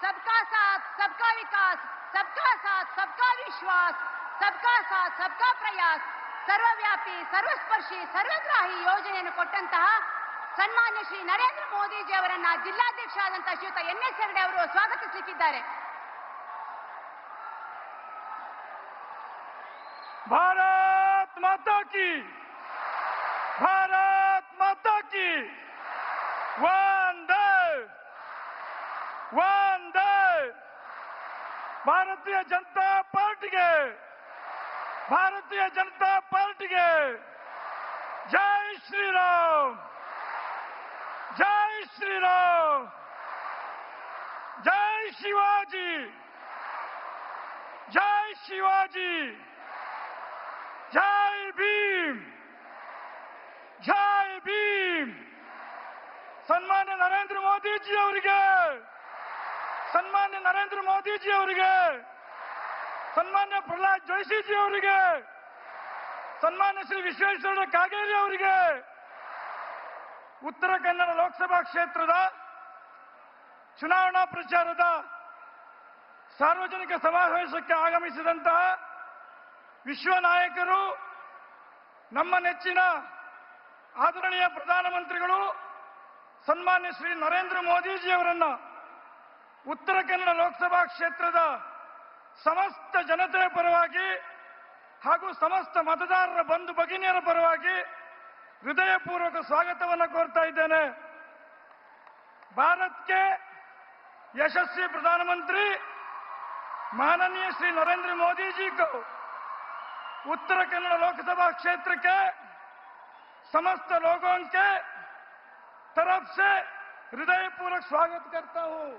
सबका साथ सबका विकास, सबका साथ सबका विश्वास, सबका साथ सबका प्रयास, सर्वव्यापी सर्वस्पर्शी सर्वग्राही ಯೋಜನೆಯನ್ನು ಕೊಟ್ಟಂತಹ ಸನ್ಮಾನ್ಯ ಶ್ರೀ ನರೇಂದ್ರ ಮೋದಿಜಿ ಅವರನ್ನ ಜಿಲ್ಲಾಧ್ಯಕ್ಷರಾದಂತಹ ಶ್ರೀಯುತ ಎನ್.ಎಸ್. ಹೆಗಡೆ ಅವರು ಸ್ವಾಗತಿಸಲಿದ್ದಾರೆ. भारत माता की, भारत माता की, वंदे वंदे। भारतीय जनता पार्टी के, भारतीय जनता पार्टी के जय श्री राम, जय श्री राम, जय शिवाजी, जय शिवाजी, जय भीम, जय भीम। सन्मान्य नरेंद्र मोदी जी ಅವರಿಗೆ, सन्मान्य नरेंद्र मोदी जी ಅವರಿಗೆ, सन्मान्य प्रहलाद जोशी जी ಅವರಿಗೆ, सन्मान्य श्री विश्वेश्वर कागेरी ಅವರಿಗೆ, उत्तर कन्नड़ लोकसभा क्षेत्ರದ ಚುನಾವಣಾ ಪ್ರಚಾರದ ಸಾರ್ವಜನಿಕ ಸಮಾವೇಶಕ್ಕೆ ಆಗಮಿಸಿದಂತಹ ವಿಶ್ವ ನಾಯಕರು, ನಮ್ಮ ನೆಚ್ಚಿನ ಆದರಣೀಯ ಪ್ರಧಾನಮಂತ್ರಿಗಳು ಸನ್ಮಾನ್ಯ ಶ್ರೀ ನರೇಂದ್ರ ಮೋದಿಜಿ ಅವರನ್ನ ಉತ್ತರ ಕನ್ನಡ ಲೋಕಸಭಾ ಕ್ಷೇತ್ರದ ಸಮಸ್ತ ಜನತೆಯ ಪರವಾಗಿ ಹಾಗೂ ಸಮಸ್ತ ಮತದಾರರ ಬಂಧು ಭಗಿನಿಯರ ಪರವಾಗಿ ಹೃದಯಪೂರ್ವಕ ಸ್ವಾಗತವನ್ನು ಕೋರ್ತಾ ಇದ್ದೇನೆ. भारत के यशस्वी प्रधानमंत्री माननीय श्री नरेंद्र मोदी जी को उत्तर कन्नड़ लोकसभा क्षेत्र के समस्त लोगों के तरफ से हृदयपूर्वक स्वागत करता हूं.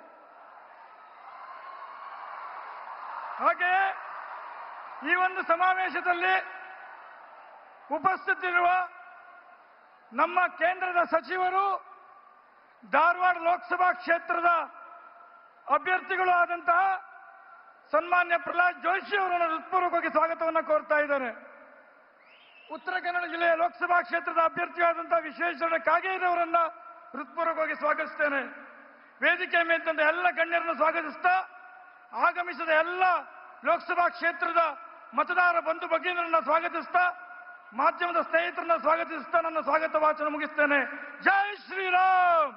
ಹಾಗೆ ಈ ಒಂದು ಸಮಾವೇಶದಲ್ಲಿ ಉಪಸ್ಥಿತರಿರುವ ನಮ್ಮ ಕೇಂದ್ರದ ಸಚಿವರು, ಧಾರವಾಡ ಲೋಕಸಭಾ ಕ್ಷೇತ್ರದ ಅಭ್ಯರ್ಥಿಗಳು ಆದಂತಹ ಸನ್ಮಾನ್ಯ ಪ್ರಹ್ಲಾದ್ ಜೋಶಿ ಅವರನ್ನು ಹೃತ್ಪೂರ್ವಕವಾಗಿ ಸ್ವಾಗತವನ್ನು ಕೋರ್ತಾ ಇದ್ದಾರೆ. ಉತ್ತರ ಕನ್ನಡ ಜಿಲ್ಲೆಯ ಲೋಕಸಭಾ ಕ್ಷೇತ್ರದ ಅಭ್ಯರ್ಥಿಯಾದಂತಹ ವಿಶ್ವೇಶ್ವರ ಕಾಗೇರಿ ಅವರನ್ನ ಹೃತ್ಪೂರ್ವಕವಾಗಿ ಸ್ವಾಗತಿಸ್ತೇನೆ. ವೇದಿಕೆ ಮೇಲಿದ್ದಂತ ಎಲ್ಲ ಗಣ್ಯರನ್ನು ಸ್ವಾಗತಿಸ್ತಾ, ಆಗಮಿಸಿದ ಎಲ್ಲ ಲೋಕಸಭಾ ಕ್ಷೇತ್ರದ ಮತದಾರ ಬಂಧು ಭಗಿನಿಯರನ್ನ ಸ್ವಾಗತಿಸ್ತಾ, ಮಾಧ್ಯಮದ ಸ್ನೇಹಿತರನ್ನ ಸ್ವಾಗತಿಸ್ತಾ ನನ್ನ ಸ್ವಾಗತ ವಾಚನ ಮುಗಿಸ್ತೇನೆ. ಜೈ ಶ್ರೀರಾಮ್.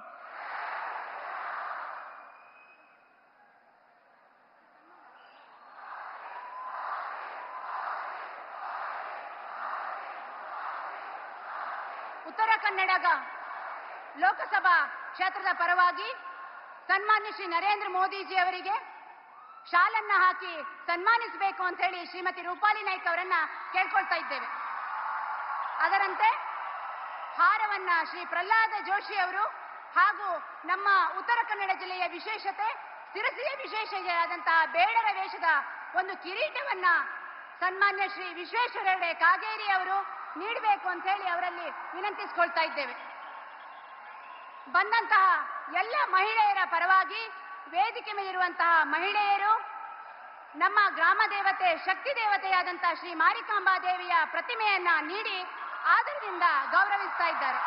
ಉತ್ತರ ಕನ್ನಡ ಲೋಕಸಭಾ ಕ್ಷೇತ್ರದ ಪರವಾಗಿ ಸನ್ಮಾನ್ಯ ಶ್ರೀ ನರೇಂದ್ರ ಮೋದಿಜಿ ಅವರಿಗೆ ಶಾಲನ್ನ ಹಾಕಿ ಸನ್ಮಾನಿಸಬೇಕು ಅಂತ ಹೇಳಿ ಶ್ರೀಮತಿ ರೂಪಾಲಿ ನಾಯ್ಕ ಅವರನ್ನ ಕೇಳ್ಕೊಳ್ತಾ ಇದ್ದೇವೆ. ಅದರಂತೆ ಹಾರವನ್ನ ಶ್ರೀ ಪ್ರಹ್ಲಾದ ಜೋಶಿ ಅವರು ಹಾಗೂ ನಮ್ಮ ಉತ್ತರ ಕನ್ನಡ ಜಿಲ್ಲೆಯ ವಿಶೇಷತೆ ಸಿರಸಿಯ ವಿಶೇಷತೆಯಾದಂತಹ ಬೇಡರ ವೇಷದ ಒಂದು ಕಿರೀಟವನ್ನ ಸನ್ಮಾನ್ಯ ಶ್ರೀ ವಿಶ್ವೇಶ್ವರ ಕಾಗೇರಿ ಅವರು ನೀಡಬೇಕು ಅಂತ ಹೇಳಿ ಅವರಲ್ಲಿ ವಿನಂತಿಸಿಕೊಳ್ತಾ ಇದ್ದೇವೆ. ಬಂದಂತಹ ಎಲ್ಲ ಮಹಿಳೆಯರ ಪರವಾಗಿ ವೇದಿಕೆ ಮೇಲಿರುವಂತಹ ಮಹಿಳೆಯರು ನಮ್ಮ ಗ್ರಾಮ ದೇವತೆ ಶಕ್ತಿ ದೇವತೆಯಾದಂತಹ ಶ್ರೀ ಮಾರಿಕಾಂಬಾ ದೇವಿಯ ಪ್ರತಿಮೆಯನ್ನ ನೀಡಿ ಆದರದಿಂದ ಗೌರವಿಸ್ತಾ ಇದ್ದಾರೆ.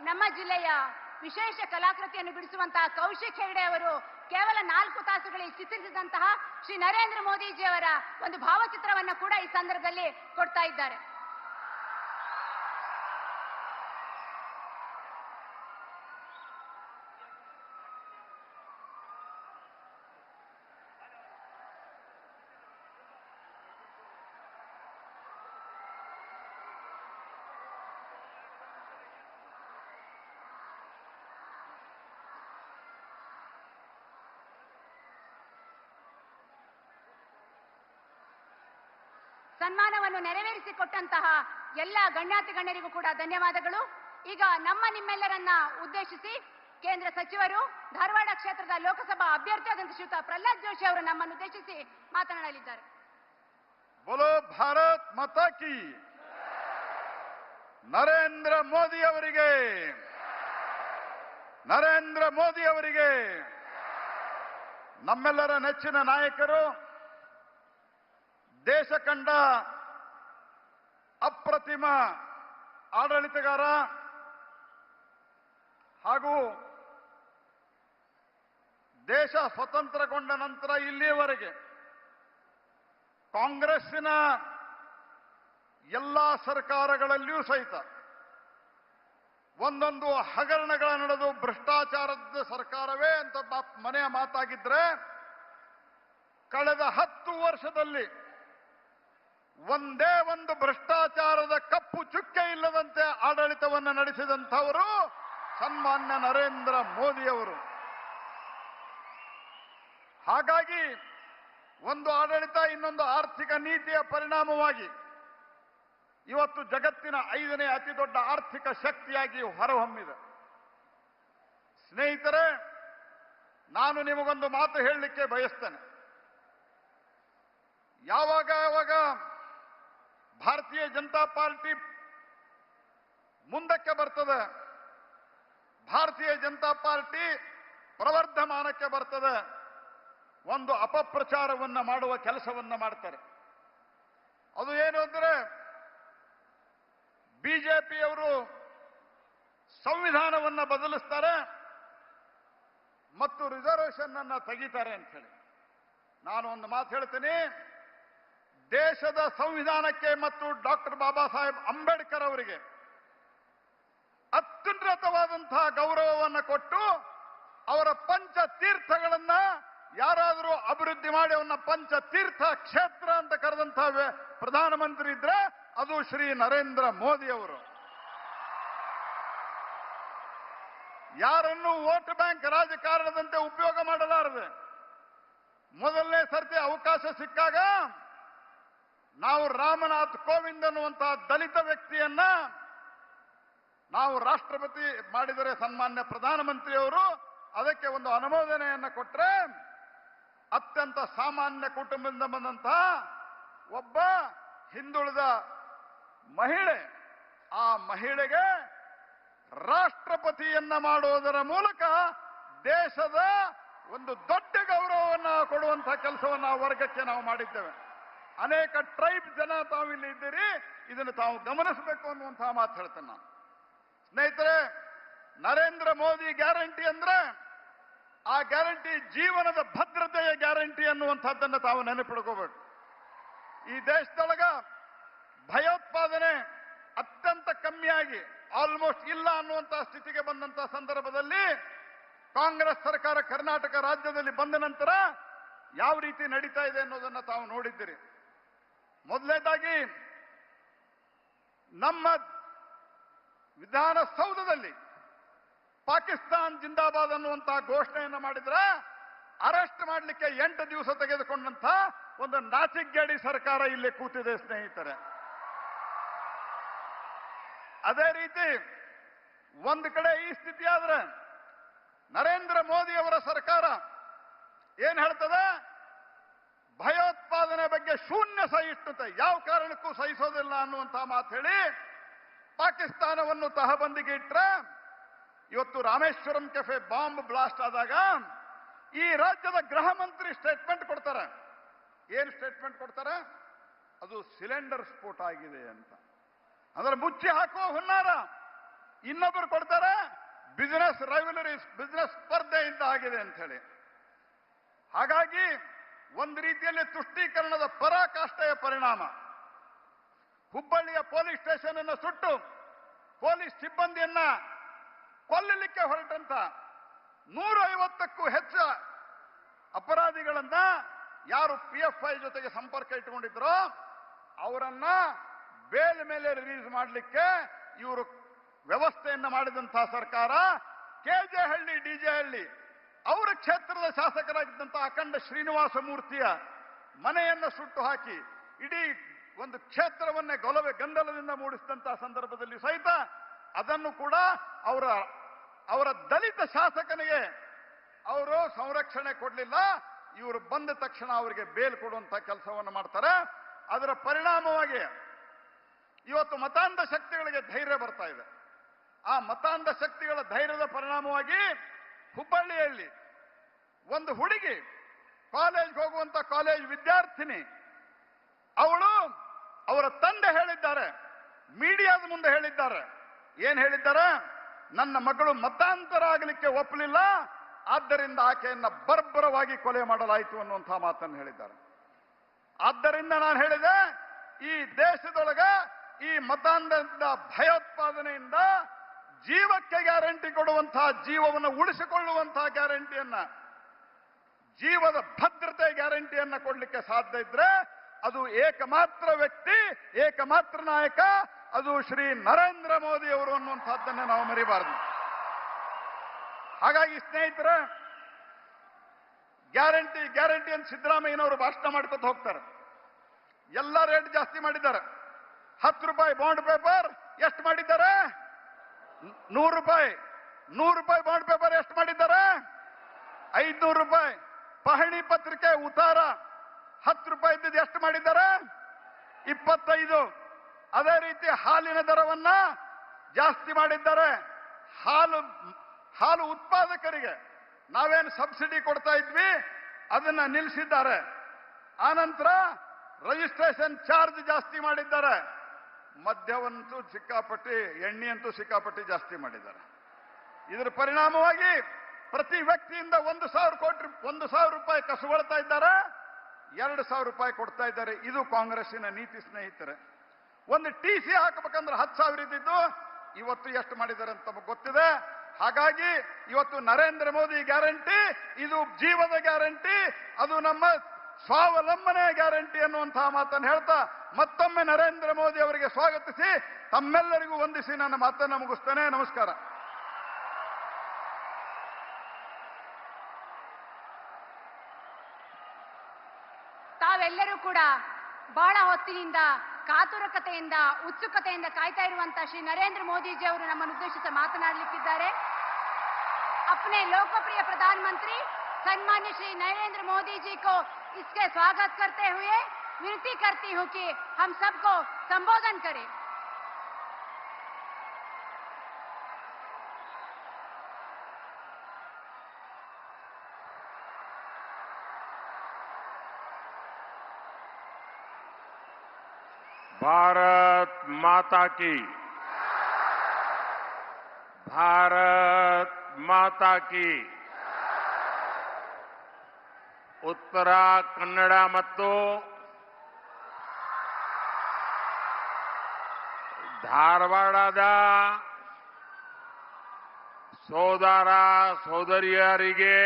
ನಮ್ಮ ಜಿಲ್ಲೆಯ ವಿಶೇಷ ಕಲಾಕೃತಿಯನ್ನು ಬಿಡಿಸುವಂತಹ ಕೌಶಿಕ್ ಹೆಗಡೆ ಅವರು ಕೇವಲ 4 ತಾಸುಗಳಿಗೆ ಚಿತ್ರಿಸಿದಂತಹ ಶ್ರೀ ನರೇಂದ್ರ ಮೋದಿಜಿ ಅವರ ಒಂದು ಭಾವಚಿತ್ರವನ್ನು ಕೂಡ ಈ ಸಂದರ್ಭದಲ್ಲಿ ಕೊಡ್ತಾ ಇದ್ದಾರೆ. ಸನ್ಮಾನವನ್ನು ನೆರವೇರಿಸಿಕೊಟ್ಟಂತಹ ಎಲ್ಲ ಗಣ್ಯಾತಿ ಗಣ್ಯರಿಗೂ ಕೂಡ ಧನ್ಯವಾದಗಳು. ಈಗ ನಿಮ್ಮೆಲ್ಲರನ್ನ ಉದ್ದೇಶಿಸಿ ಕೇಂದ್ರ ಸಚಿವರು ಧಾರವಾಡ ಕ್ಷೇತ್ರದ ಲೋಕಸಭಾ ಅಭ್ಯರ್ಥಿಯಾದಂತ ಶ್ರೀಯುತ ಪ್ರಹ್ಲಾದ್ ಜೋಶಿ ಅವರು ನಮ್ಮನ್ನು ಉದ್ದೇಶಿಸಿ ಮಾತನಾಡಲಿದ್ದಾರೆ. बोलो भारत माता की ನರೇಂದ್ರ ಮೋದಿ ಅವರಿಗೆ ನರೇಂದ್ರ ಮೋದಿ ಅವರಿಗೆ ನಮ್ಮೆಲ್ಲರ ನೆಚ್ಚಿನ ನಾಯಕರು ದೇಶ ಕಂಡ ಅಪ್ರತಿಮ ಆಡಳಿತಗಾರ ಹಾಗೂ ದೇಶ ಸ್ವತಂತ್ರಗೊಂಡ ನಂತರ ಇಲ್ಲಿಯವರೆಗೆ ಕಾಂಗ್ರೆಸ್ಸಿನ ಎಲ್ಲ ಸರ್ಕಾರಗಳಲ್ಲಿಯೂ ಸಹಿತ ಒಂದೊಂದು ಹಗರಣಗಳ ನಡೆದು ಭ್ರಷ್ಟಾಚಾರದ ಸರ್ಕಾರವೇ ಅಂತ ಮನೆಯ ಮಾತಾಗಿದ್ರೆ ಕಳೆದ 10 ವರ್ಷದಲ್ಲಿ ಒಂದೇ ಒಂದು ಭ್ರಷ್ಟಾಚಾರದ ಕಪ್ಪು ಚುಕ್ಕೆ ಇಲ್ಲದಂತೆ ಆಡಳಿತವನ್ನು ನಡೆಸಿದಂಥವರು ಸನ್ಮಾನ್ಯ ನರೇಂದ್ರ ಮೋದಿಯವರು. ಹಾಗಾಗಿ ಒಂದು ಆಡಳಿತ ಇನ್ನೊಂದು ಆರ್ಥಿಕ ನೀತಿಯ ಪರಿಣಾಮವಾಗಿ ಇವತ್ತು ಜಗತ್ತಿನ 5ನೇ ಅತಿ ದೊಡ್ಡ ಆರ್ಥಿಕ ಶಕ್ತಿಯಾಗಿ ಹೊರಹೊಮ್ಮಿದೆ. ಸ್ನೇಹಿತರೆ, ನಾನು ನಿಮಗೊಂದು ಮಾತು ಹೇಳಲಿಕ್ಕೆ ಬಯಸ್ತೇನೆ. ಯಾವಾಗ ಭಾರತೀಯ ಜನತಾ ಪಾರ್ಟಿ ಮುಂದಕ್ಕೆ ಬರ್ತದೆ, ಭಾರತೀಯ ಜನತಾ ಪಾರ್ಟಿ ಪ್ರವರ್ಧಮಾನಕ್ಕೆ ಬರ್ತದೆ, ಒಂದು ಅಪಪ್ರಚಾರವನ್ನ ಮಾಡುವ ಕೆಲಸವನ್ನ ಮಾಡ್ತಾರೆ. ಅದು ಏನು ಅಂದ್ರೆ ಬಿಜೆಪಿಯವರು ಸಂವಿಧಾನವನ್ನ ಬದಲಿಸ್ತಾರೆ ಮತ್ತು ರಿಸರ್ವೇಶನ್ ಅನ್ನ ತೆಗಿತಾರೆ ಅಂತ ಹೇಳಿ. ನಾನು ಒಂದು ಮಾತು ಹೇಳ್ತೀನಿ, ದೇಶದ ಸಂವಿಧಾನಕ್ಕೆ ಮತ್ತು ಡಾಕ್ಟರ್ ಬಾಬಾ ಸಾಹೇಬ್ ಅಂಬೇಡ್ಕರ್ ಅವರಿಗೆ ಅತ್ಯುನ್ನತವಾದಂತಹ ಗೌರವವನ್ನು ಕೊಟ್ಟು ಅವರ ಪಂಚ ತೀರ್ಥಗಳನ್ನ ಯಾರಾದರೂ ಅಭಿವೃದ್ಧಿ ಮಾಡಿ ಅವನ್ನ ಪಂಚ ತೀರ್ಥ ಕ್ಷೇತ್ರ ಅಂತ ಕರೆದಂತಹ ಪ್ರಧಾನಮಂತ್ರಿ ಇದ್ರೆ ಅದು ಶ್ರೀ ನರೇಂದ್ರ ಮೋದಿ ಅವರು. ಯಾರನ್ನು ವೋಟ್ ಬ್ಯಾಂಕ್ ರಾಜಕಾರಣದಂತೆ ಉಪಯೋಗ ಮಾಡಲಾರದೆ ಮೊದಲನೇ ಸರ್ತಿ ಅವಕಾಶ ಸಿಕ್ಕಾಗ ನಾವು ರಾಮನಾಥ್ ಕೋವಿಂದ್ ಅನ್ನುವಂತಹ ದಲಿತ ವ್ಯಕ್ತಿಯನ್ನ ನಾವು ರಾಷ್ಟ್ರಪತಿ ಮಾಡಿದರೆ ಸನ್ಮಾನ್ಯ ಪ್ರಧಾನಮಂತ್ರಿಯವರು ಅದಕ್ಕೆ ಒಂದು ಅನುಮೋದನೆಯನ್ನ ಕೊಟ್ಟರೆ ಅತ್ಯಂತ ಸಾಮಾನ್ಯ ಕುಟುಂಬದಿಂದ ಬಂದಂತಹ ಒಬ್ಬ ಹಿಂದುಳಿದ ಮಹಿಳೆ, ಆ ಮಹಿಳೆಗೆ ರಾಷ್ಟ್ರಪತಿಯನ್ನ ಮಾಡುವುದರ ಮೂಲಕ ದೇಶದ ಒಂದು ದೊಡ್ಡ ಗೌರವವನ್ನು ಕೊಡುವಂತಹ ಕೆಲಸವನ್ನು ಆ ವರ್ಗಕ್ಕೆ ನಾವು ಮಾಡಿದ್ದೇವೆ. ಅನೇಕ ಟ್ರೈಬ್ ಜನ ತಾವು ಇಲ್ಲಿ ಇದ್ದೀರಿ, ಇದನ್ನು ತಾವು ಗಮನಿಸಬೇಕು ಅನ್ನುವಂತಹ ಮಾತು ಹೇಳ್ತೇನೆ ನಾನು. ಸ್ನೇಹಿತರೆ, ನರೇಂದ್ರ ಮೋದಿ ಗ್ಯಾರಂಟಿ ಅಂದ್ರೆ ಆ ಗ್ಯಾರಂಟಿ ಜೀವನದ ಭದ್ರತೆಯ ಗ್ಯಾರಂಟಿ ಅನ್ನುವಂಥದ್ದನ್ನು ತಾವು ನೆನಪಿಡ್ಕೋಬೇಕು. ಈ ದೇಶದೊಳಗ ಭಯೋತ್ಪಾದನೆ ಅತ್ಯಂತ ಕಮ್ಮಿಯಾಗಿ ಆಲ್ಮೋಸ್ಟ್ ಇಲ್ಲ ಅನ್ನುವಂತಹ ಸ್ಥಿತಿಗೆ ಬಂದಂತಹ ಸಂದರ್ಭದಲ್ಲಿ ಕಾಂಗ್ರೆಸ್ ಸರ್ಕಾರ ಕರ್ನಾಟಕ ರಾಜ್ಯದಲ್ಲಿ ಬಂದ ನಂತರ ಯಾವ ರೀತಿ ನಡೀತಾ ಇದೆ ಅನ್ನೋದನ್ನ ತಾವು ನೋಡಿದ್ದೀರಿ. ಮೊದಲನೇದಾಗಿ ನಮ್ಮ ವಿಧಾನಸೌಧದಲ್ಲಿ ಪಾಕಿಸ್ತಾನ್ ಜಿಂದಾಬಾದ್ ಅನ್ನುವಂತಹ ಘೋಷಣೆಯನ್ನು ಮಾಡಿದ್ರೆ ಅರೆಸ್ಟ್ ಮಾಡಲಿಕ್ಕೆ 8 ದಿವಸ ತೆಗೆದುಕೊಂಡಂತ ಒಂದು ನಾಚಿಗೇಡಿ ಸರ್ಕಾರ ಇಲ್ಲಿ ಕೂತಿದೆ ಸ್ನೇಹಿತರೆ. ಅದೇ ರೀತಿ ಒಂದು ಕಡೆ ಈ ಸ್ಥಿತಿ ಆದ್ರೆ ನರೇಂದ್ರ ಮೋದಿ ಅವರ ಸರ್ಕಾರ ಏನ್ ಹೇಳ್ತದೆ, ಭಯೋತ್ಪಾದನೆ ಬಗ್ಗೆ ಶೂನ್ಯ ಸಹಿಷ್ಣುತೆ, ಯಾವ ಕಾರಣಕ್ಕೂ ಸಹಿಸೋದಿಲ್ಲ ಅನ್ನುವಂತಹ ಮಾತು ಹೇಳಿ ಪಾಕಿಸ್ತಾನವನ್ನು ತಹಬಂದಿಗೆ ಇಟ್ರೆ ಇವತ್ತು ರಾಮೇಶ್ವರಂ ಕೆಫೆ ಬಾಂಬ್ ಬ್ಲಾಸ್ಟ್ ಆದಾಗ ಈ ರಾಜ್ಯದ ಗೃಹ ಮಂತ್ರಿ ಸ್ಟೇಟ್ಮೆಂಟ್ ಕೊಡ್ತಾರೆ. ಏನ್ ಸ್ಟೇಟ್ಮೆಂಟ್ ಕೊಡ್ತಾರೆ? ಅದು ಸಿಲಿಂಡರ್ ಸ್ಫೋಟ ಆಗಿದೆ ಅಂತ. ಅಂದ್ರೆ ಮುಚ್ಚಿ ಹಾಕುವ ಹುನ್ನಾರ. ಇನ್ನೊಬ್ಬರು ಕೊಡ್ತಾರೆ ಬಿಸಿನೆಸ್ ರೈವಲರೀಸ್, ಬಿಸಿನೆಸ್ ಸ್ಪರ್ಧೆಯಿಂದ ಆಗಿದೆ ಅಂತ ಹೇಳಿ. ಹಾಗಾಗಿ ಒಂದು ರೀತಿಯಲ್ಲಿ ತುಷ್ಟೀಕರಣದ ಪರಾಕಾಷ್ಠೆಯ ಪರಿಣಾಮ. ಹುಬ್ಬಳ್ಳಿಯ ಪೊಲೀಸ್ ಸ್ಟೇಷನ್ ಅನ್ನು ಸುಟ್ಟು ಪೊಲೀಸ್ ಸಿಬ್ಬಂದಿಯನ್ನ ಕೊಲ್ಲಲಿಕ್ಕೆ ಹೊರಟಂತ 150ಕ್ಕೂ ಹೆಚ್ಚು ಅಪರಾಧಿಗಳನ್ನ ಯಾರು PFI ಜೊತೆಗೆ ಸಂಪರ್ಕ ಇಟ್ಟುಕೊಂಡಿದ್ರೋ ಅವರನ್ನ ಬೇಲ್ ಮೇಲೆ ರಿಲೀಸ್ ಮಾಡಲಿಕ್ಕೆ ಇವರು ವ್ಯವಸ್ಥೆಯನ್ನ ಮಾಡಿದಂತಹ ಸರ್ಕಾರ KJ ಹಳ್ಳಿ DJ ಹಳ್ಳಿ ಅವರ ಕ್ಷೇತ್ರದ ಶಾಸಕರಾಗಿದ್ದಂತಹ ಅಖಂಡ ಶ್ರೀನಿವಾಸ ಮೂರ್ತಿಯ ಮನೆಯನ್ನು ಸುಟ್ಟು ಹಾಕಿ ಇಡೀ ಒಂದು ಕ್ಷೇತ್ರವನ್ನೇ ಗಂದಲದಿಂದ ಮೂಡಿಸಿದಂತಹ ಸಂದರ್ಭದಲ್ಲಿ ಸಹಿತ ಅದನ್ನು ಕೂಡ ಅವರ ದಲಿತ ಶಾಸಕನಿಗೆ ಅವರು ಸಂರಕ್ಷಣೆ ಕೊಡಲಿಲ್ಲ. ಇವರು ಬಂದ ತಕ್ಷಣ ಅವರಿಗೆ ಬೇಲ್ ಕೊಡುವಂತ ಕೆಲಸವನ್ನು ಮಾಡ್ತಾರೆ. ಅದರ ಪರಿಣಾಮವಾಗಿ ಇವತ್ತು ಮತಾಂಧ ಶಕ್ತಿಗಳಿಗೆ ಧೈರ್ಯ ಬರ್ತಾ ಇದೆ. ಆ ಮತಾಂಧ ಶಕ್ತಿಗಳ ಧೈರ್ಯದ ಪರಿಣಾಮವಾಗಿ ಹುಬ್ಬಳ್ಳಿಯಲ್ಲಿ ಒಂದು ಹುಡುಗಿ ಕಾಲೇಜ್ಗೆ ಹೋಗುವಂತ ಕಾಲೇಜ್ ವಿದ್ಯಾರ್ಥಿನಿ ಅವರ ತಂದೆ ಹೇಳಿದ್ದಾರೆ, ಮೀಡಿಯಾದ ಮುಂದೆ ಹೇಳಿದ್ದಾರೆ. ಏನ್ ಹೇಳಿದ್ದಾರೆ? ನನ್ನ ಮಗಳು ಮತಾಂತರ ಆಗಲಿಕ್ಕೆ ಒಪ್ಪಲಿಲ್ಲ, ಆದ್ದರಿಂದ ಆಕೆಯನ್ನ ಬರ್ಬರವಾಗಿ ಕೊಲೆ ಮಾಡಲಾಯಿತು ಅನ್ನುವಂತಹ ಮಾತನ್ನು ಹೇಳಿದ್ದಾರೆ. ಆದ್ದರಿಂದ ನಾನು ಹೇಳಿದೆ, ಈ ದೇಶದೊಳಗ ಈ ಮತಾಂಧದ ಭಯೋತ್ಪಾದನೆಯಿಂದ ಜೀವಕ್ಕೆ ಗ್ಯಾರಂಟಿ ಕೊಡುವಂತಹ, ಜೀವವನ್ನು ಉಳಿಸಿಕೊಳ್ಳುವಂತಹ ಗ್ಯಾರಂಟಿಯನ್ನ, ಜೀವದ ಭದ್ರತೆ ಗ್ಯಾರಂಟಿಯನ್ನ ಕೊಡ್ಲಿಕ್ಕೆ ಸಾಧ್ಯ ಇದ್ರೆ ಅದು ಏಕಮಾತ್ರ ವ್ಯಕ್ತಿ, ಏಕಮಾತ್ರ ನಾಯಕ, ಅದು ಶ್ರೀ ನರೇಂದ್ರ ಮೋದಿ ಅವರು ಅನ್ನುವಂಥದ್ದನ್ನ ನಾವು ಮರಿಬಾರದು. ಹಾಗಾಗಿ ಸ್ನೇಹಿತರೆ, ಗ್ಯಾರಂಟಿ ಅಂತ ಸಿದ್ದರಾಮಯ್ಯನವರು ಭಾಷಣ ಮಾಡ್ಕೊತ ಹೋಗ್ತಾರೆ. ಎಲ್ಲ ರೇಟ್ ಜಾಸ್ತಿ ಮಾಡಿದ್ದಾರೆ. 10 ರೂಪಾಯಿ ಬಾಂಡ್ ಪೇಪರ್ ಎಷ್ಟು ಮಾಡಿದ್ದಾರೆ? 100 ರೂಪಾಯಿ. 100 ರೂಪಾಯಿ ಬಾಂಡ್ ಪೇಪರ್ ಎಷ್ಟು ಮಾಡಿದ್ದಾರೆ? 500 ರೂಪಾಯಿ. ಪಹಣಿ ಪತ್ರಿಕೆ ಉತ್ತಾರ 10 ರೂಪಾಯಿ ಇದ್ದಿದ್ದು ಎಷ್ಟು ಮಾಡಿದ್ದಾರೆ? 25. ಅದೇ ರೀತಿ ಹಾಲಿನ ದರವನ್ನ ಜಾಸ್ತಿ ಮಾಡಿದ್ದಾರೆ. ಹಾಲು ಉತ್ಪಾದಕರಿಗೆ ನಾವೇನು ಸಬ್ಸಿಡಿ ಕೊಡ್ತಾ ಇದ್ವಿ ಅದನ್ನ ನಿಲ್ಲಿಸಿದ್ದಾರೆ. ಆನಂತರ ರಿಜಿಸ್ಟ್ರೇಷನ್ ಚಾರ್ಜ್ ಜಾಸ್ತಿ ಮಾಡಿದ್ದಾರೆ. ಮದ್ಯವಂತೂ ಸಿಕ್ಕಾಪಟ್ಟಿ, ಎಣ್ಣೆಯಂತೂ ಸಿಕ್ಕಾಪಟ್ಟಿ ಜಾಸ್ತಿ ಮಾಡಿದ್ದಾರೆ. ಇದರ ಪರಿಣಾಮವಾಗಿ ಪ್ರತಿ ವ್ಯಕ್ತಿಯಿಂದ 1,000 ರೂಪಾಯಿ ಕಸುಗೊಳ್ತಾ ಇದ್ದಾರೆ, 2,000 ರೂಪಾಯಿ ಕೊಡ್ತಾ ಇದ್ದಾರೆ. ಇದು ಕಾಂಗ್ರೆಸ್ಸಿನ ನೀತಿ ಸ್ನೇಹಿತರೆ. ಒಂದು TC ಹಾಕಬೇಕಂದ್ರೆ 10,000 ಇದ್ದಿದ್ದು ಇವತ್ತು ಎಷ್ಟು ಮಾಡಿದ್ದಾರೆ ಅಂತ ನಮಗೆ ಗೊತ್ತಿದೆ. ಹಾಗಾಗಿ ಇವತ್ತು ನರೇಂದ್ರ ಮೋದಿ ಗ್ಯಾರಂಟಿ ಇದು ಜೀವದ ಗ್ಯಾರಂಟಿ, ಅದು ನಮ್ಮ ಸ್ವಾವಲಂಬನೆ ಗ್ಯಾರಂಟಿ ಅನ್ನುವಂತಹ ಮಾತನ್ನು ಹೇಳ್ತಾ ಮತ್ತೊಮ್ಮೆ ನರೇಂದ್ರ ಮೋದಿ ಅವರಿಗೆ ಸ್ವಾಗತಿಸಿ ತಮ್ಮೆಲ್ಲರಿಗೂ ವಂದಿಸಿ ನನ್ನ ಮಾತನ್ನು ಮುಗಿಸ್ತೇನೆ. ನಮಸ್ಕಾರ. ತಾವೆಲ್ಲರೂ ಕೂಡ ಬಹಳ ಹೊತ್ತಿನಿಂದ ಕಾತುರಕತೆಯಿಂದ ಉತ್ಸುಕತೆಯಿಂದ ಕಾಯ್ತಾ ಇರುವಂತಹ ಶ್ರೀ ನರೇಂದ್ರ ಮೋದಿಜಿ ಅವರು ನಮ್ಮನ್ನು ಉದ್ದೇಶಿಸಿ ಮಾತನಾಡಲಿಕ್ಕಿದ್ದಾರೆ. अपने लोकप्रिय प्रधानमंत्री सम्मान्य श्री नरेंद्र मोदी जी को इसके स्वागत करते हुए विनती करती हूं कि हम सबको संबोधन करें. भारत माता की, भारत माता की. ಉತ್ತರ ಕನ್ನಡ ಮತ್ತು ಧಾರವಾಡದ ಸೋದರ ಸೋದರಿಯರಿಗೆ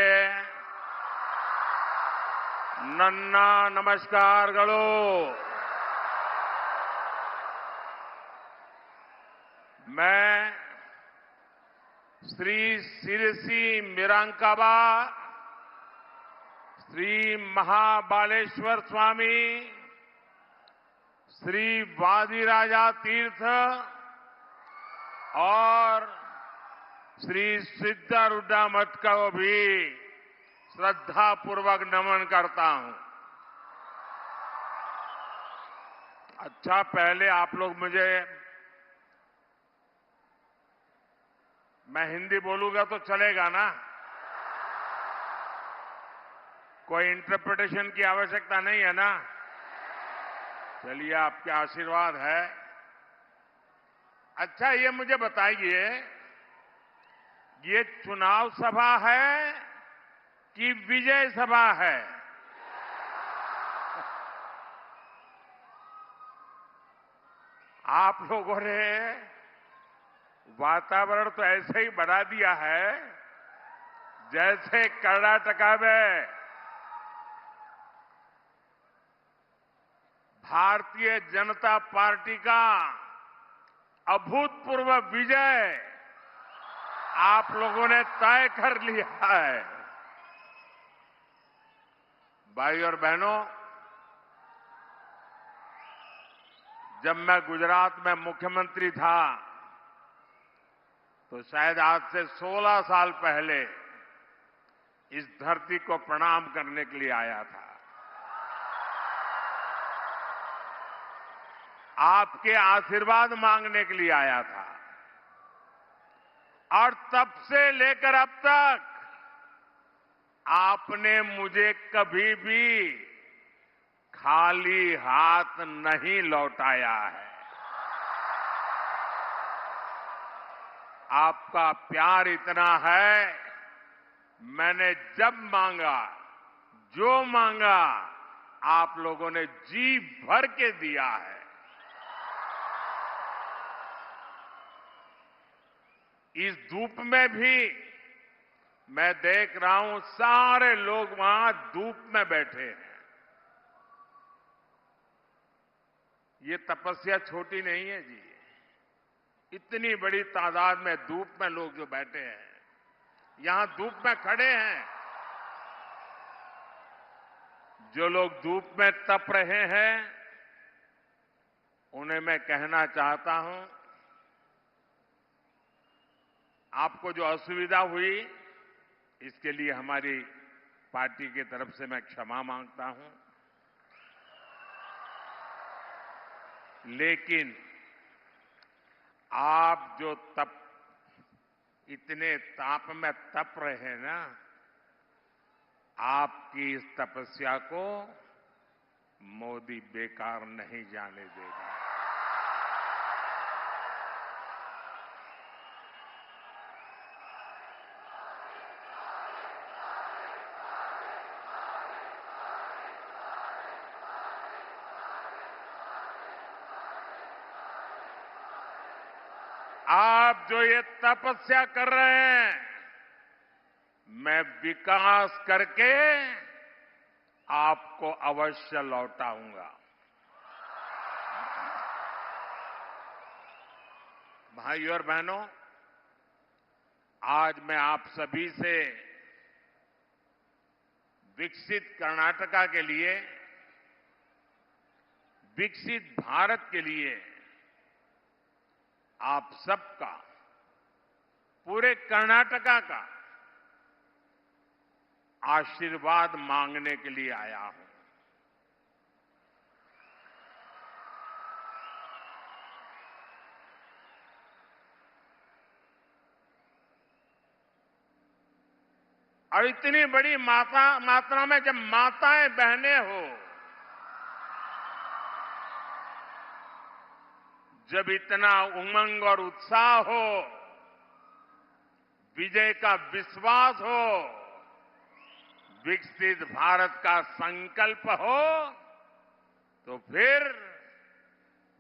ನನ್ನ ನಮಸ್ಕಾರಗಳು. मैं श्री सिरसी मिरांकाबा श्री महाबालेश्वर स्वामी श्री वादिराजा तीर्थ और श्री सिद्धारूढ़ा मठ को भी श्रद्धा पूर्वक नमन करता हूं. अच्छा, पहले आप लोग मुझे, मैं हिंदी बोलूंगा तो चलेगा ना? कोई इंटरप्रिटेशन की आवश्यकता नहीं है ना? चलिए, आपके आशीर्वाद है. अच्छा, ये मुझे बताइए, ये चुनाव सभा है कि विजय सभा है? आप लोगों ने वातावरण तो ऐसे ही बढ़ा दिया है जैसे कर्नाटका में भारतीय जनता पार्टी का अभूतपूर्व विजय आप लोगों ने तय कर लिया है. भाई और बहनों, जब मैं गुजरात में मुख्यमंत्री था तो शायद आज से 16 साल पहले इस धरती को प्रणाम करने के लिए आया था। आपके आशीर्वाद मांगने के लिए आया था। और तब से लेकर अब तक आपने मुझे कभी भी खाली हाथ नहीं लौटाया है। आपका प्यार इतना है, मैंने जब मांगा, जो मांगा, आप लोगों ने जी भर के दिया है। इस धूप में भी मैं देख रहा हूं सारे लोग वहां धूप में बैठे हैं। ये तपस्या छोटी नहीं है जी। इतनी बड़ी तादाद में धूप में लोग जो बैठे हैं, यहां धूप में खड़े हैं, जो लोग धूप में तप रहे हैं, उन्हें मैं कहना चाहता हूं, आपको जो असुविधा हुई, इसके लिए हमारी पार्टी की तरफ से मैं क्षमा मांगता हूं। लेकिन आप जो इतने ताप में तप रहे हैं ना, आपकी इस तपस्या को मोदी बेकार नहीं जाने देगा। आप जो ये तपस्या कर रहे हैं, मैं विकास करके आपको अवश्य लौटाऊंगा। भाइयों और बहनों, आज मैं आप सभी से विकसित कर्नाटका के लिए, विकसित भारत के लिए आप सबका, पूरे कर्नाटका का आशीर्वाद मांगने के लिए आया हूं। और इतनी बड़ी मात्रा में जब माताएं बहनें हो, जब इतना उमंग और उत्साह हो, विजय का विश्वास हो, विकसित भारत का संकल्प हो, तो फिर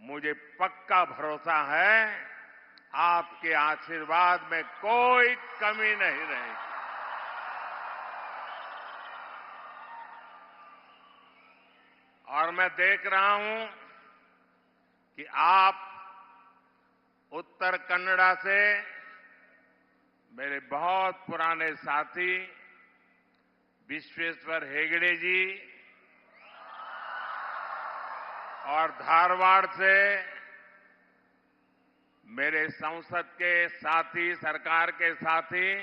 मुझे पक्का भरोसा है आपके आशीर्वाद में कोई कमी नहीं रहेगी। और मैं देख रहा हूं कि आप उत्तर कन्नड़ा से मेरे बहुत पुराने साथी विश्वेश्वर हेगड़े जी, और धारवाड़ से मेरे संसद के साथी, सरकार के साथी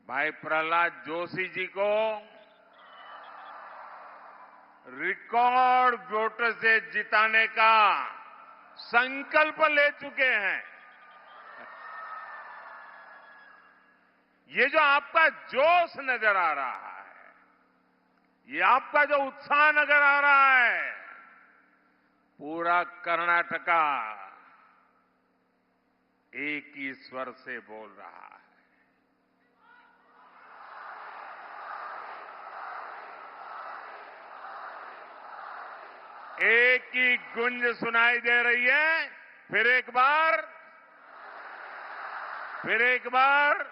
भाई प्रहलाद जोशी जी को रिकॉर्ड वोट से जिताने का संकल्प ले चुके हैं। ये जो आपका जोश नजर आ रहा है, ये आपका जो उत्साह नजर आ रहा है, पूरा कर्नाटका एक ही स्वर से बोल रहा है। एक ही गुंज सुनाई दे रही है। फिर एक बार, फिर एक बार,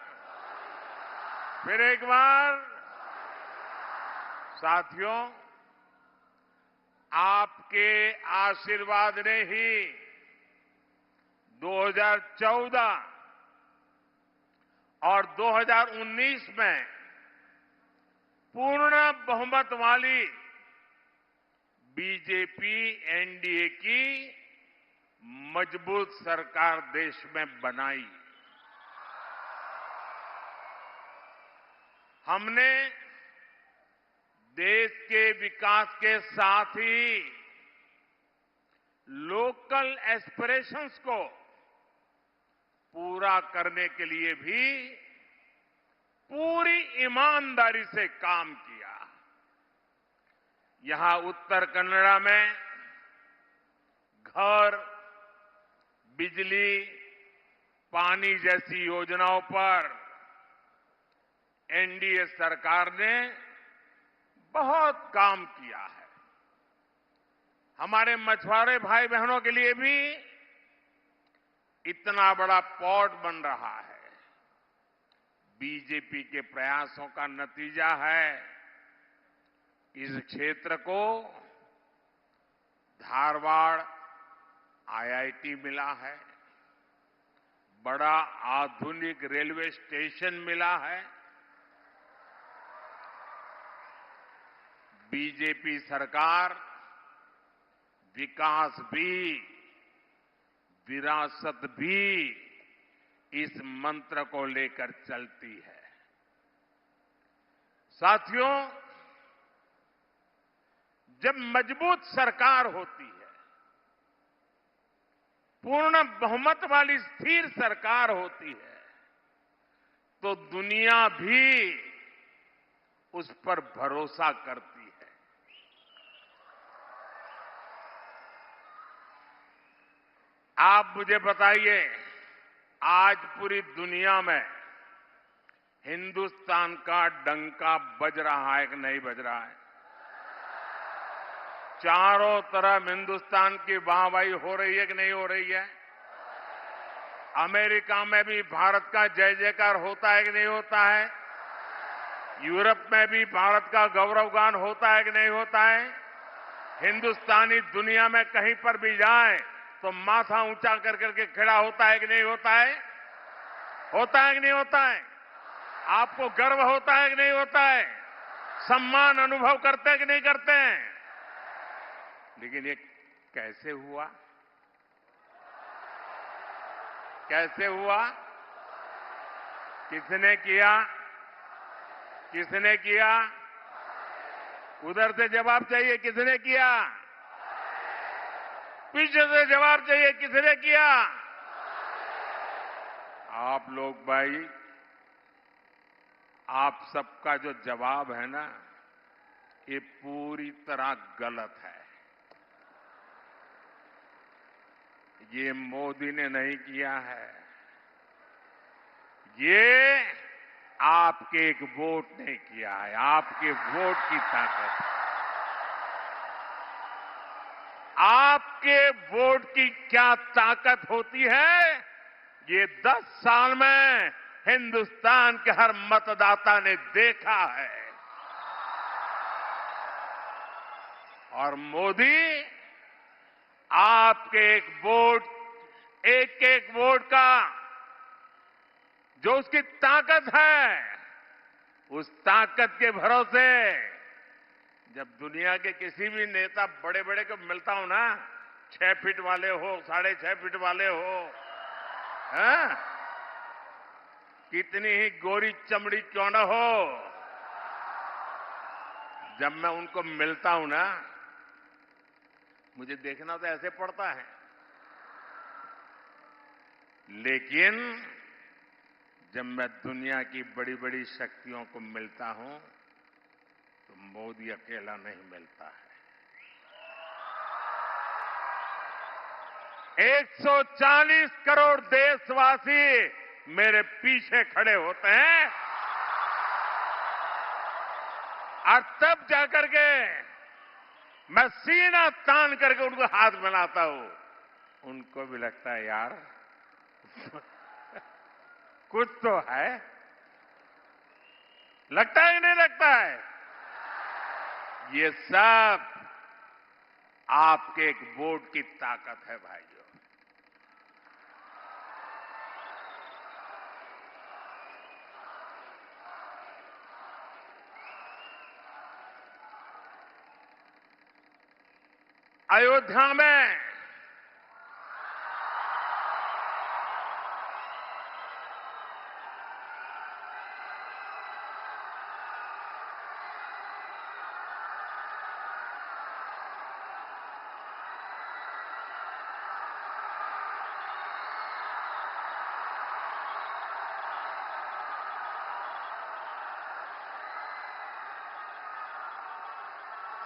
फिर एक बार। साथियों, आपके आशीर्वाद ने ही 2014 और 2019 में पूर्ण बहुमत वाली बीजेपी एनडीए की मजबूत सरकार देश में बनाई। हमने देश के विकास के साथ ही लोकल एस्पिरेशंस को पूरा करने के लिए भी पूरी ईमानदारी से काम किया। यहां उत्तर कन्नड़ा में घर, बिजली, पानी जैसी योजनाओं पर एनडीए सरकार ने बहुत काम किया है। हमारे मछुआरे भाई बहनों के लिए भी इतना बड़ा पोर्ट बन रहा है। बीजेपी के प्रयासों का नतीजा है इस क्षेत्र को धारवाड़ आईआईटी मिला है, बड़ा आधुनिक रेलवे स्टेशन मिला है। बीजेपी सरकार विकास भी, विरासत भी इस मंत्र को लेकर चलती है। साथियों, जब मजबूत सरकार होती है, पूर्ण बहुमत वाली स्थिर सरकार होती है, तो दुनिया भी उस पर भरोसा करती है। आप मुझे बताइए, आज पूरी दुनिया में हिंदुस्तान का डंका बज रहा है कि नहीं बज रहा है? चारों तरफ हिंदुस्तान की वाहवाही हो रही है कि नहीं हो रही है? अमेरिका में भी भारत का जय जयकार होता है कि नहीं होता है? यूरोप में भी भारत का गौरवगान होता है कि नहीं होता है? हिंदुस्तानी दुनिया में कहीं पर भी जाए तो माथा ऊंचा कर करके खड़ा होता है कि नहीं होता है? होता है कि नहीं होता है? आपको गर्व होता है कि नहीं होता है? सम्मान अनुभव करते हैं कि नहीं करते हैं? लेकिन ये कैसे हुआ? कैसे हुआ? किसने किया? किसने किया? उधर से जवाब चाहिए, किसने किया? पीछे से जवाब चाहिए, किसने किया? आप लोग भाई, आप सबका जो जवाब है ना, ये पूरी तरह गलत है। ये मोदी ने नहीं किया है, ये आपके एक वोट ने किया है। आपके वोट की ताकत है। आपके वोट की क्या ताकत होती है, ये 10 साल में हिंदुस्तान के हर मतदाता ने देखा है। और मोदी आपके एक एक वोट का जो उसकी ताकत है, उस ताकत के भरोसे जब दुनिया के किसी भी नेता बड़े बड़े को मिलता हूं ना, 6 फीट वाले हो, 6.5 फीट वाले हो, हैं? कितनी ही गोरी चमड़ी क्यों न हो, जब मैं उनको मिलता हूं ना, मुझे देखना तो ऐसे पड़ता है। लेकिन जब मैं दुनिया की बड़ी बड़ी शक्तियों को मिलता हूं तो मोदी अकेला नहीं मिलता है। 140 करोड़ देशवासी मेरे पीछे खड़े होते हैं और तब जाकर के मैं सीना तान करके उनको हाथ मिलाता हूं। उनको भी लगता है यार कुछ तो है। लगता है कि नहीं लगता है? ये सब आपके एक वोट की ताकत है भाइयों। अयोध्या में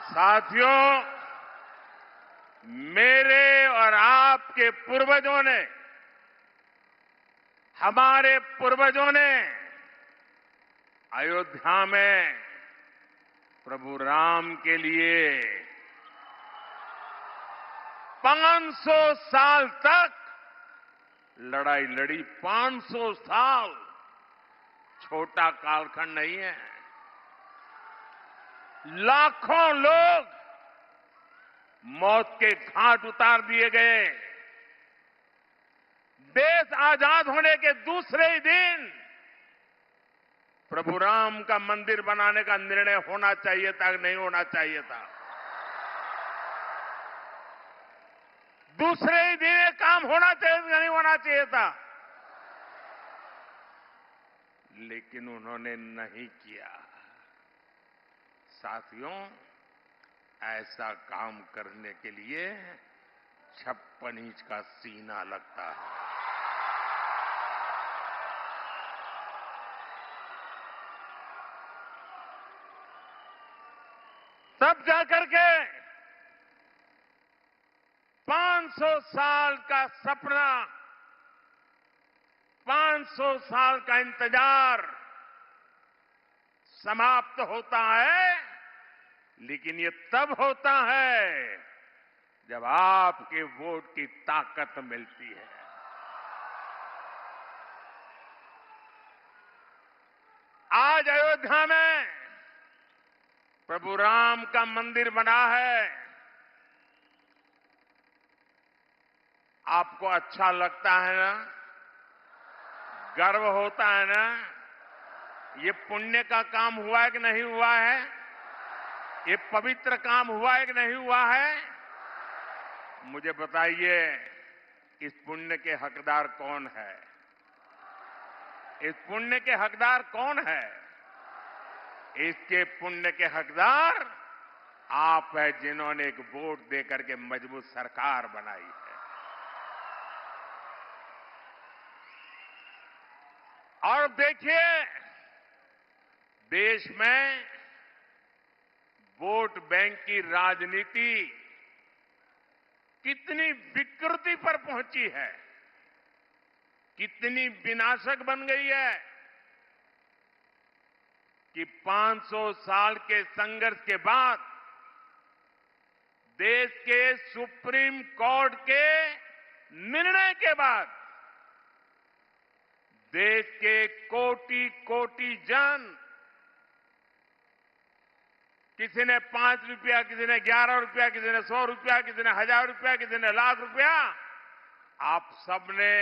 साथियों, मेरे और आपके पूर्वजों ने, हमारे पूर्वजों ने अयोध्या में प्रभु राम के लिए 500 साल तक लड़ाई लड़ी। 500 साल छोटा कालखंड नहीं है। लाखों लोग मौत के घाट उतार दिए गए। देश आजाद होने के दूसरे ही दिन प्रभु राम का मंदिर बनाने का निर्णय होना चाहिए था कि नहीं होना चाहिए था? दूसरे ही दिन ये काम होना चाहिए था, नहीं होना चाहिए था? लेकिन उन्होंने नहीं किया। साथियों, ऐसा काम करने के लिए 56 इंच का सीना लगता है। तब जाकर के 500 साल का सपना, 500 साल का इंतजार समाप्त होता है। लेकिन ये तब होता है जब आपके वोट की ताकत मिलती है। आज अयोध्या में प्रभु राम का मंदिर बना है। आपको अच्छा लगता है ना? गर्व होता है ना? ये पुण्य का काम हुआ है कि नहीं हुआ है? ये पवित्र काम हुआ है कि नहीं हुआ है? मुझे बताइए, इस पुण्य के हकदार कौन है? इस पुण्य के हकदार कौन है? इसके पुण्य के हकदार आप है, जिन्होंने एक वोट देकर के मजबूत सरकार बनाई है। और देखिए, देश में वोट बैंक की राजनीति कितनी विकृति पर पहुंची है, कितनी विनाशक बन गई है कि 500 साल के संघर्ष के बाद देश के सुप्रीम कोर्ट के निर्णय के बाद देश के कोटि कोटि जन, किसी ने 5 रुपया, किसी ने 11 रुपया, किसी ने 100 रुपया, किसी ने 1000 रुपया, किसी ने लाख रुपया, आप सबने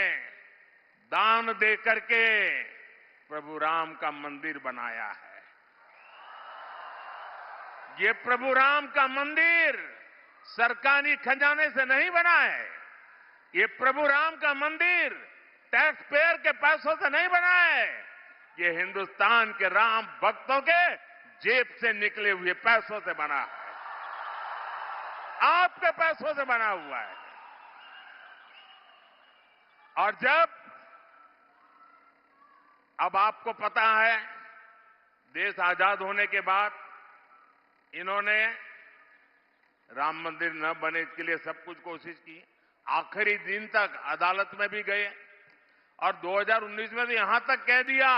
दान दे करके प्रभु राम का मंदिर बनाया है। ये प्रभु राम का मंदिर सरकारी खजाने से नहीं बना है। ये प्रभु राम का मंदिर टैक्स पेयर के पैसों से नहीं बना है। ये हिंदुस्तान के राम भक्तों के जेब से निकले हुए पैसों से बना है, आपके पैसों से बना हुआ है। और जब अब आपको पता है, देश आजाद होने के बाद इन्होंने राम मंदिर न बने इसके लिए सब कुछ कोशिश की। आखिरी दिन तक अदालत में भी गए और 2019 में तो यहां तक कह दिया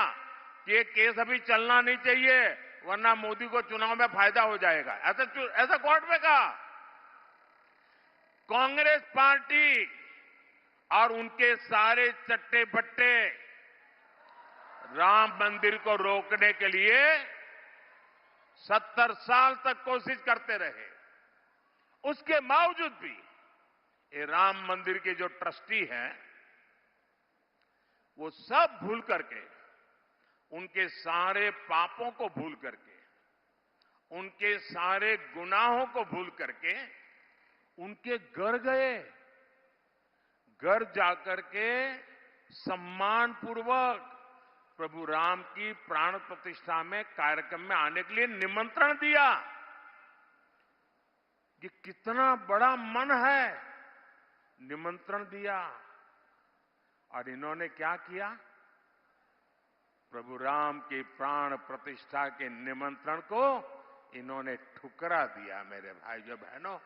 कि ये केस अभी चलना नहीं चाहिए, वरना मोदी को चुनाव में फायदा हो जाएगा। ऐसा कोर्ट में कहा। कांग्रेस पार्टी और उनके सारे चट्टे बट्टे राम मंदिर को रोकने के लिए 70 साल तक कोशिश करते रहे। उसके बावजूद भी ये राम मंदिर के जो ट्रस्टी हैं, वो सब भूल करके, उनके सारे पापों को भूल करके, उनके सारे गुनाहों को भूल करके उनके घर गए। घर जाकर के सम्मानपूर्वक प्रभु राम की प्राण प्रतिष्ठा में कार्यक्रम में आने के लिए निमंत्रण दिया। ये कितना बड़ा मन है, निमंत्रण दिया। और इन्होंने क्या किया? प्रभु राम की प्राण प्रतिष्ठा के निमंत्रण को इन्होंने ठुकरा दिया। मेरे भाइयों बहनों,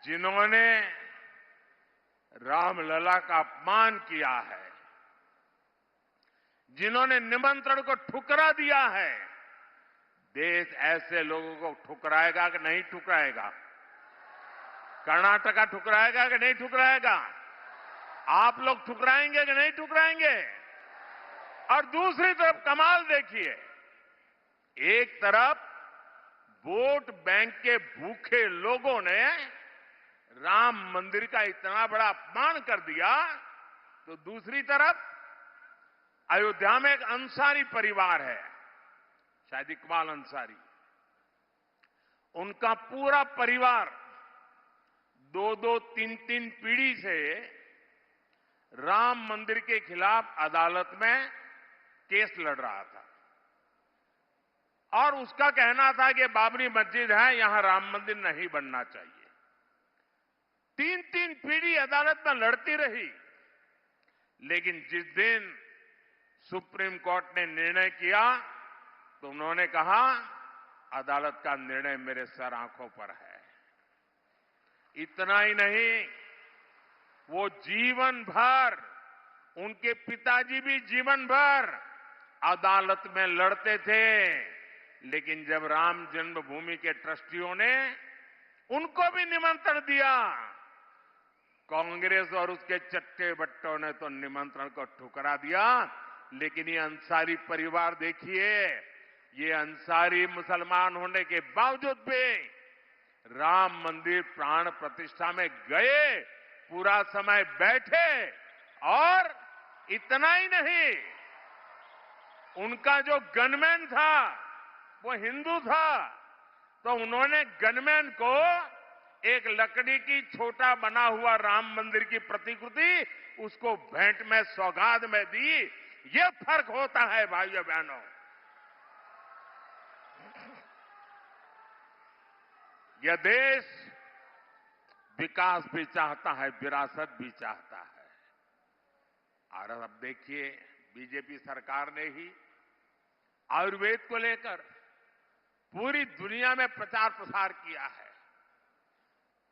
जिन्होंने रामलला का अपमान किया है, जिन्होंने निमंत्रण को ठुकरा दिया है, देश ऐसे लोगों को ठुकराएगा कि नहीं ठुकराएगा? कर्नाटका ठुकराएगा कि नहीं ठुकराएगा? आप लोग ठुकराएंगे कि नहीं ठुकराएंगे? और दूसरी तरफ कमाल देखिए, एक तरफ वोट बैंक के भूखे लोगों ने राम मंदिर का इतना बड़ा अपमान कर दिया, तो दूसरी तरफ अयोध्या में एक अंसारी परिवार है, शायद इकबाल अंसारी, उनका पूरा परिवार 2-2, 3-3 पीढ़ी से राम मंदिर के खिलाफ अदालत में केस लड़ रहा था और उसका कहना था कि बाबरी मस्जिद है, यहां राम मंदिर नहीं बनना चाहिए। 3-3 पीढ़ी अदालत में लड़ती रही, लेकिन जिस दिन सुप्रीम कोर्ट ने निर्णय किया तो उन्होंने कहा अदालत का निर्णय मेरे सर आंखों पर है। इतना ही नहीं, वो जीवन भर, उनके पिताजी भी जीवन भर अदालत में लड़ते थे, लेकिन जब राम जन्मभूमि के ट्रस्टियों ने उनको भी निमंत्रण दिया, कांग्रेस और उसके चट्टे बट्टों ने तो निमंत्रण को ठुकरा दिया। लेकिन ये अंसारी परिवार देखिए, ये अंसारी मुसलमान होने के बावजूद भी राम मंदिर प्राण प्रतिष्ठा में गए, पूरा समय बैठे, और इतना ही नहीं, उनका जो गनमैन था वो हिंदू था, तो उन्होंने गनमैन को एक लकड़ी की छोटा बना हुआ राम मंदिर की प्रतिकृति उसको भेंट में सौगात में दी। ये फर्क होता है भाइयों बहनों। यह देश विकास भी चाहता है, विरासत भी चाहता है। और अब देखिए, बीजेपी सरकार ने ही आयुर्वेद को लेकर पूरी दुनिया में प्रचार प्रसार किया है।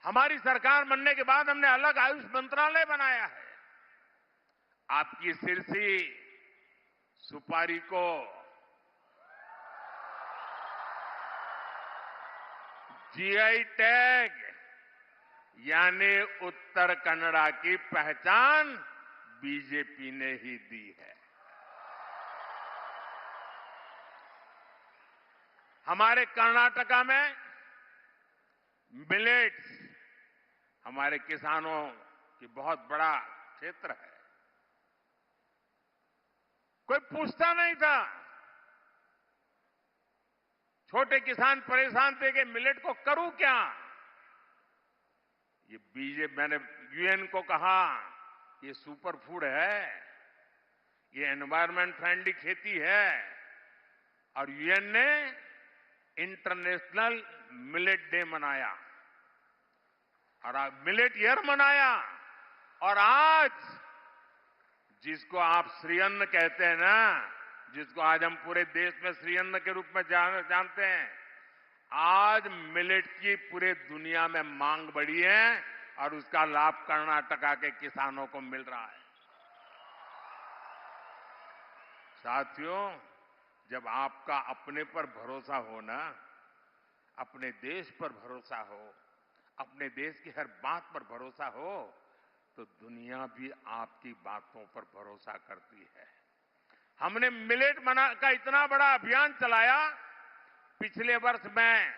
हमारी सरकार बनने के बाद हमने अलग आयुष मंत्रालय बनाया है। आपकी सिरसी सुपारी को जीआई टैग यानी उत्तर कन्नड़ा की पहचान बीजेपी ने ही दी है। हमारे कर्नाटका में मिलेट्स, हमारे किसानों की बहुत बड़ा क्षेत्र है। कोई पूछता नहीं था, छोटे किसान परेशान थे कि मिलेट को करूं क्या। ये बीजेपी, मैंने यूएन को कहा ये सुपर फूड है, ये एनवायरमेंट फ्रेंडली खेती है, और यूएन ने इंटरनेशनल मिलेट डे मनाया और मिलेट ईयर मनाया। और आज जिसको आप श्रीअन्न कहते हैं ना, जिसको आज हम पूरे देश में श्रीअन्न के रूप में जानते हैं, आज मिलेट की पूरे दुनिया में मांग बढ़ी है और उसका लाभ कर्नाटका के किसानों को मिल रहा है। साथियों, जब आपका अपने पर भरोसा हो ना, अपने देश पर भरोसा हो, अपने देश की हर बात पर भरोसा हो, तो दुनिया भी आपकी बातों पर भरोसा करती है। हमने मिलेट का इतना बड़ा अभियान चलाया। पिछले वर्ष मैं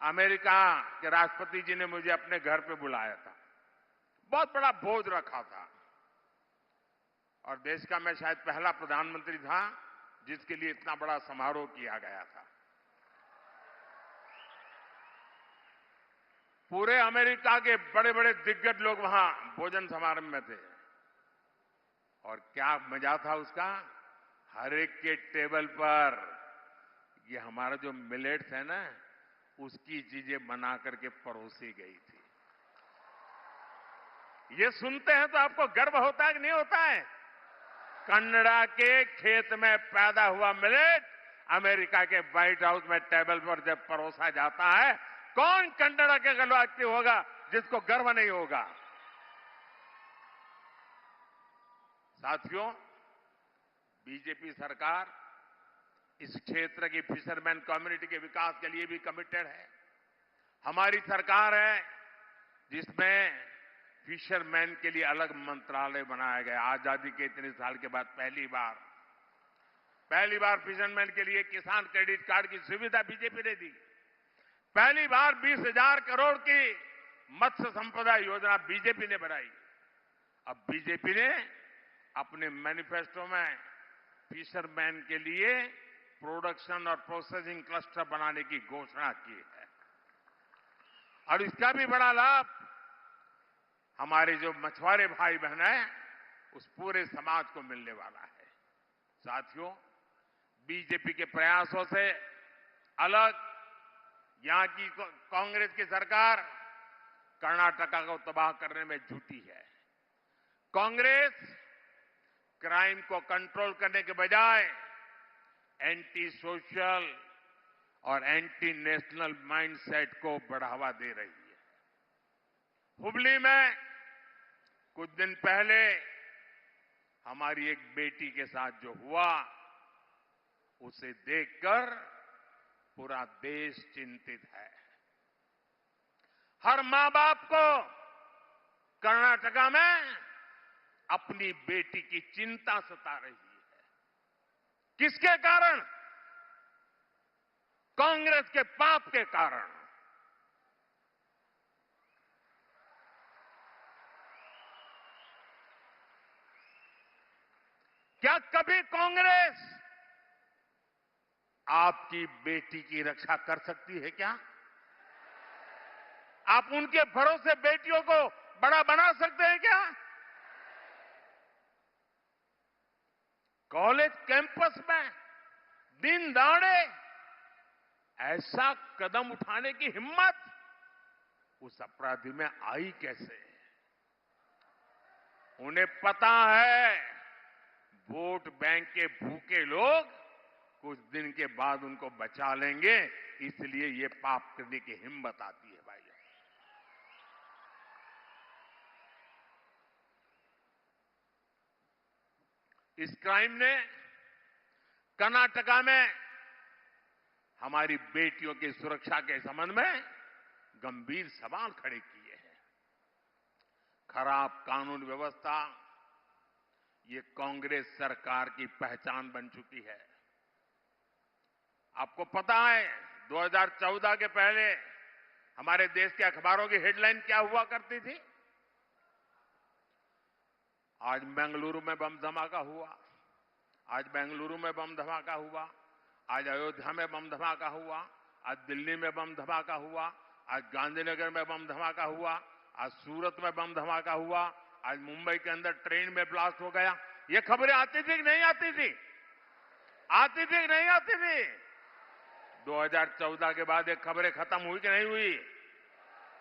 अमेरिका के राष्ट्रपति जी ने मुझे अपने घर पे बुलाया था, बहुत बड़ा भोज रखा था, और देश का मैं शायद पहला प्रधानमंत्री था जिसके लिए इतना बड़ा समारोह किया गया था। पूरे अमेरिका के बड़े बड़े दिग्गज लोग वहां भोजन समारोह में थे, और क्या मजा था उसका। हर एक के टेबल पर ये हमारा जो मिलेट्स है ना, उसकी चीजें बना करके परोसी गई थी। ये सुनते हैं तो आपको गर्व होता है कि नहीं होता है। कन्नड़ा के खेत में पैदा हुआ मिलेट अमेरिका के व्हाइट हाउस में टेबल पर जब परोसा जाता है, कौन कन्नड़ा के व्यक्ति होगा जिसको गर्व नहीं होगा। साथियों, बीजेपी सरकार इस क्षेत्र की फिशरमैन कम्युनिटी के विकास के लिए भी कमिटेड है। हमारी सरकार है जिसमें फिशरमैन के लिए अलग मंत्रालय बनाया गया। आजादी के इतने साल के बाद पहली बार फिशरमैन के लिए किसान क्रेडिट कार्ड की सुविधा बीजेपी ने दी। पहली बार 20,000 करोड़ की मत्स्य संपदा योजना बीजेपी ने बनाई। अब बीजेपी ने अपने मैनिफेस्टो में फिशरमैन के लिए प्रोडक्शन और प्रोसेसिंग क्लस्टर बनाने की घोषणा की है और इसका भी बड़ा लाभ हमारे जो मछुआरे भाई बहन हैं उस पूरे समाज को मिलने वाला है। साथियों, बीजेपी के प्रयासों से अलग यहां की कांग्रेस की सरकार कर्नाटका को तबाह करने में जुटी है। कांग्रेस क्राइम को कंट्रोल करने के बजाय एंटी सोशल और एंटी नेशनल माइंडसेट को बढ़ावा दे रही है। हुबली में कुछ दिन पहले हमारी एक बेटी के साथ जो हुआ, उसे देखकर पूरा देश चिंतित है। हर मां बाप को कर्नाटका में अपनी बेटी की चिंता सता रही है। किसके कारण? कांग्रेस के पाप के कारण। क्या कभी कांग्रेस आपकी बेटी की रक्षा कर सकती है क्या? आप उनके भरोसे बेटियों को बड़ा बना सकते हैं क्या? कॉलेज कैंपस में दिन दहाड़े ऐसा कदम उठाने की हिम्मत उस अपराधी में आई कैसे? उन्हें पता है वोट बैंक के भूखे लोग कुछ दिन के बाद उनको बचा लेंगे, इसलिए ये पाप करने की हिम्मत आती है भाई। इस क्राइम ने कर्नाटका में हमारी बेटियों की सुरक्षा के संबंध में गंभीर सवाल खड़े किए हैं। खराब कानून व्यवस्था ये कांग्रेस सरकार की पहचान बन चुकी है। आपको पता है 2014 के पहले हमारे देश के अखबारों की हेडलाइन क्या हुआ करती थी? आज बेंगलुरु में बम धमाका हुआ, आज बेंगलुरु में बम धमाका हुआ, आज अयोध्या में बम धमाका हुआ, आज दिल्ली में बम धमाका हुआ, आज गांधीनगर में बम धमाका हुआ, आज सूरत में बम धमाका हुआ, आज मुंबई के अंदर ट्रेन में ब्लास्ट हो गया। ये खबरें आती थी कि नहीं आती थी? आती थी कि नहीं आती थी? 2014 के बाद ये खबरें खत्म हुई कि नहीं हुई?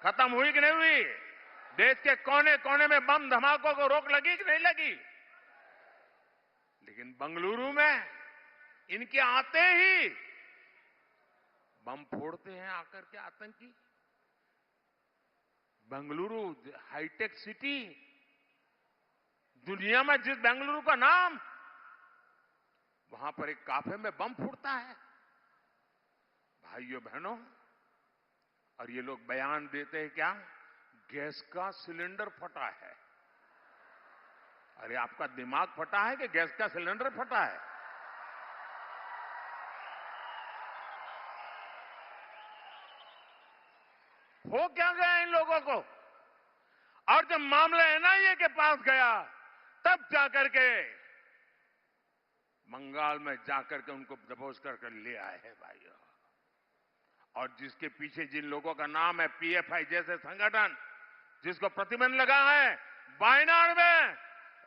खत्म हुई कि नहीं हुई? देश के कोने कोने में बम धमाकों को रोक लगी कि नहीं लगी? लेकिन बेंगलुरु में इनके आते ही बम फोड़ते हैं आकर के आतंकी। बेंगलुरु हाईटेक सिटी, दुनिया में जिस बेंगलुरु का नाम, वहां पर एक काफे में बम फूटता है। भाइयों बहनों, और ये लोग बयान देते हैं क्या? गैस का सिलेंडर फटा है। अरे आपका दिमाग फटा है कि गैस का सिलेंडर फटा है? हो क्या गया इन लोगों को? और जब मामला एनआईए के पास गया तब जाकर के बंगाल में जाकर के उनको दबोच कर ले आए हैं भाइयों। और जिसके पीछे जिन लोगों का नाम है, पीएफआई जैसे संगठन जिसको प्रतिबंध लगा है, वायनाड में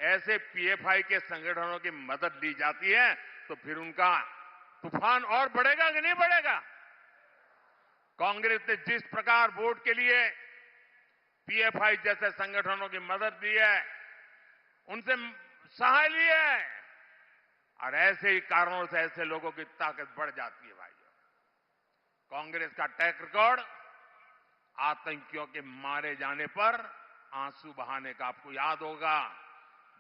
ऐसे पीएफआई के संगठनों की मदद ली जाती है, तो फिर उनका तूफान और बढ़ेगा कि नहीं बढ़ेगा? कांग्रेस ने जिस प्रकार वोट के लिए पीएफआई जैसे संगठनों की मदद दी है, उनसे सहाय ली है, और ऐसे ही कारणों से ऐसे लोगों की ताकत बढ़ जाती है भाइयों। कांग्रेस का ट्रैक रिकॉर्ड आतंकियों के मारे जाने पर आंसू बहाने का, आपको याद होगा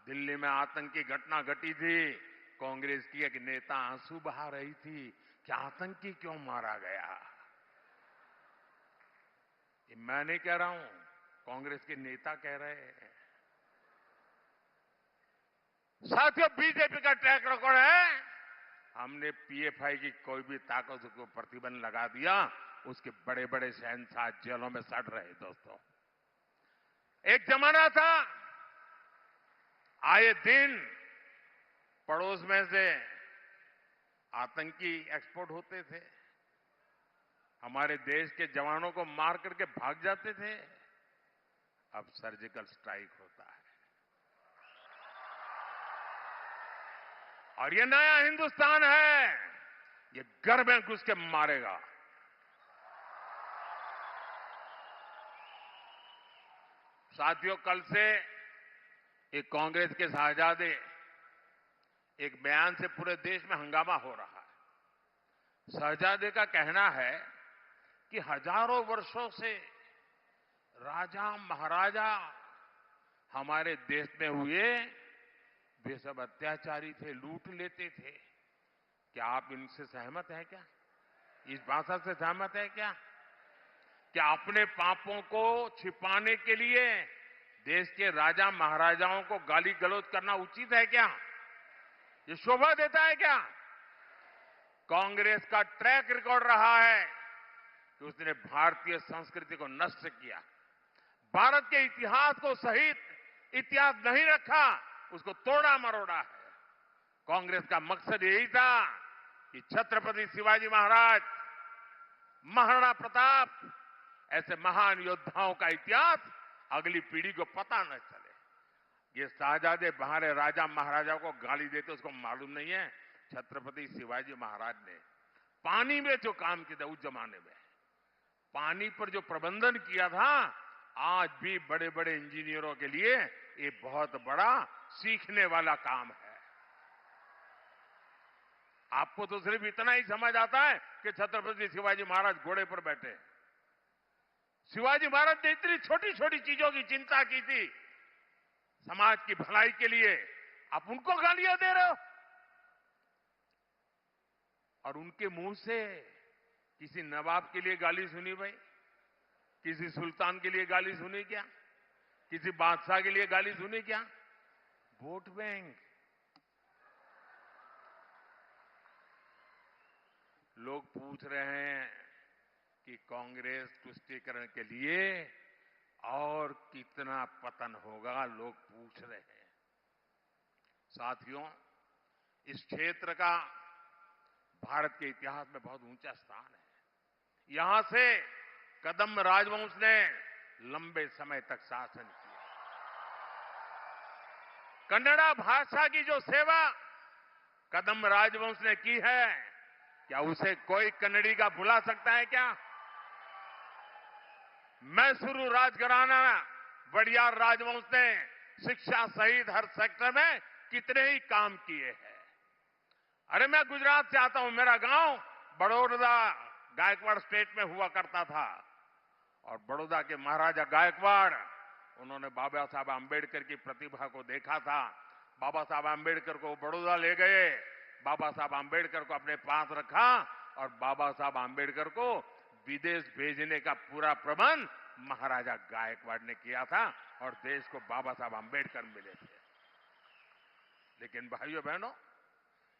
दिल्ली में आतंकी घटना घटी थी, कांग्रेस की एक नेता आंसू बहा रही थी कि आतंकी क्यों मारा गया। ये मैं नहीं कह रहा हूं, कांग्रेस के नेता कह रहे हैं। साथियों, बीजेपी का ट्रैक रिकॉर्ड है, हमने पीएफआई की कोई भी ताकत को प्रतिबंध लगा दिया, उसके बड़े बड़े शहंशाह जेलों में सड़ रहे। दोस्तों, एक जमाना था आए दिन पड़ोस में से आतंकी एक्सपोर्ट होते थे, हमारे देश के जवानों को मार करके भाग जाते थे। अब सर्जिकल स्ट्राइक होता है और ये नया हिंदुस्तान है, ये घर में घुस के मारेगा। साथियों, कल से एक कांग्रेस के साहजादे एक बयान से पूरे देश में हंगामा हो रहा है। शहजादे का कहना है कि हजारों वर्षों से राजा महाराजा हमारे देश में हुए, वे सब अत्याचारी थे, लूट लेते थे। क्या आप इनसे सहमत हैं क्या? इस भाषा से सहमत है क्या? क्या अपने पापों को छिपाने के लिए देश के राजा महाराजाओं को गाली गलौज करना उचित है क्या? ये शोभा देता है क्या? कांग्रेस का ट्रैक रिकॉर्ड रहा है कि उसने भारतीय संस्कृति को नष्ट किया, भारत के इतिहास को सहित इतिहास नहीं रखा, उसको तोड़ा मरोड़ा है। कांग्रेस का मकसद यही था कि छत्रपति शिवाजी महाराज, महाराणा प्रताप ऐसे महान योद्धाओं का इतिहास अगली पीढ़ी को पता न चले। ये शाहजादे बाहर राजा महाराजाओं को गाली देते, उसको मालूम नहीं है छत्रपति शिवाजी महाराज ने पानी में जो काम किया था उस जमाने में, पानी पर जो प्रबंधन किया था, आज भी बड़े बड़े इंजीनियरों के लिए ये बहुत बड़ा सीखने वाला काम है। आपको तो सिर्फ इतना ही समझ आता है कि छत्रपति शिवाजी महाराज घोड़े पर बैठे। शिवाजी महाराज ने इतनी छोटी छोटी चीजों की चिंता की थी समाज की भलाई के लिए, आप उनको गालियां दे रहे हो। और उनके मुंह से किसी नवाब के लिए गाली सुनी भाई? किसी सुल्तान के लिए गाली सुनी क्या? किसी बादशाह के लिए गाली सुनी क्या? Vote bank. लोग पूछ रहे हैं कि कांग्रेस तुष्टीकरण के लिए और कितना पतन होगा, लोग पूछ रहे हैं। साथियों, इस क्षेत्र का भारत के इतिहास में बहुत ऊंचा स्थान है। यहां से कदम राजवंश ने लंबे समय तक शासन किया। कन्नड़ा भाषा की जो सेवा कदम राजवंश ने की है, क्या उसे कोई कन्नड़ी का भुला सकता है क्या? मैसूरू राजघराना वडियार राजवंश ने शिक्षा सहित हर सेक्टर में कितने ही काम किए हैं। अरे मैं गुजरात से आता हूं, मेरा गांव बड़ौदा गायकवाड़ स्टेट में हुआ करता था और बड़ौदा के महाराजा गायकवाड़, उन्होंने बाबा साहब आंबेडकर की प्रतिभा को देखा था। बाबा साहब आंबेडकर को बड़ौदा ले गए, बाबा साहब आंबेडकर को अपने पास रखा और बाबा साहब आंबेडकर को विदेश भेजने का पूरा प्रबंध महाराजा गायकवाड़ ने किया था और देश को बाबा साहब आंबेडकर मिले थे। लेकिन भाइयों बहनों,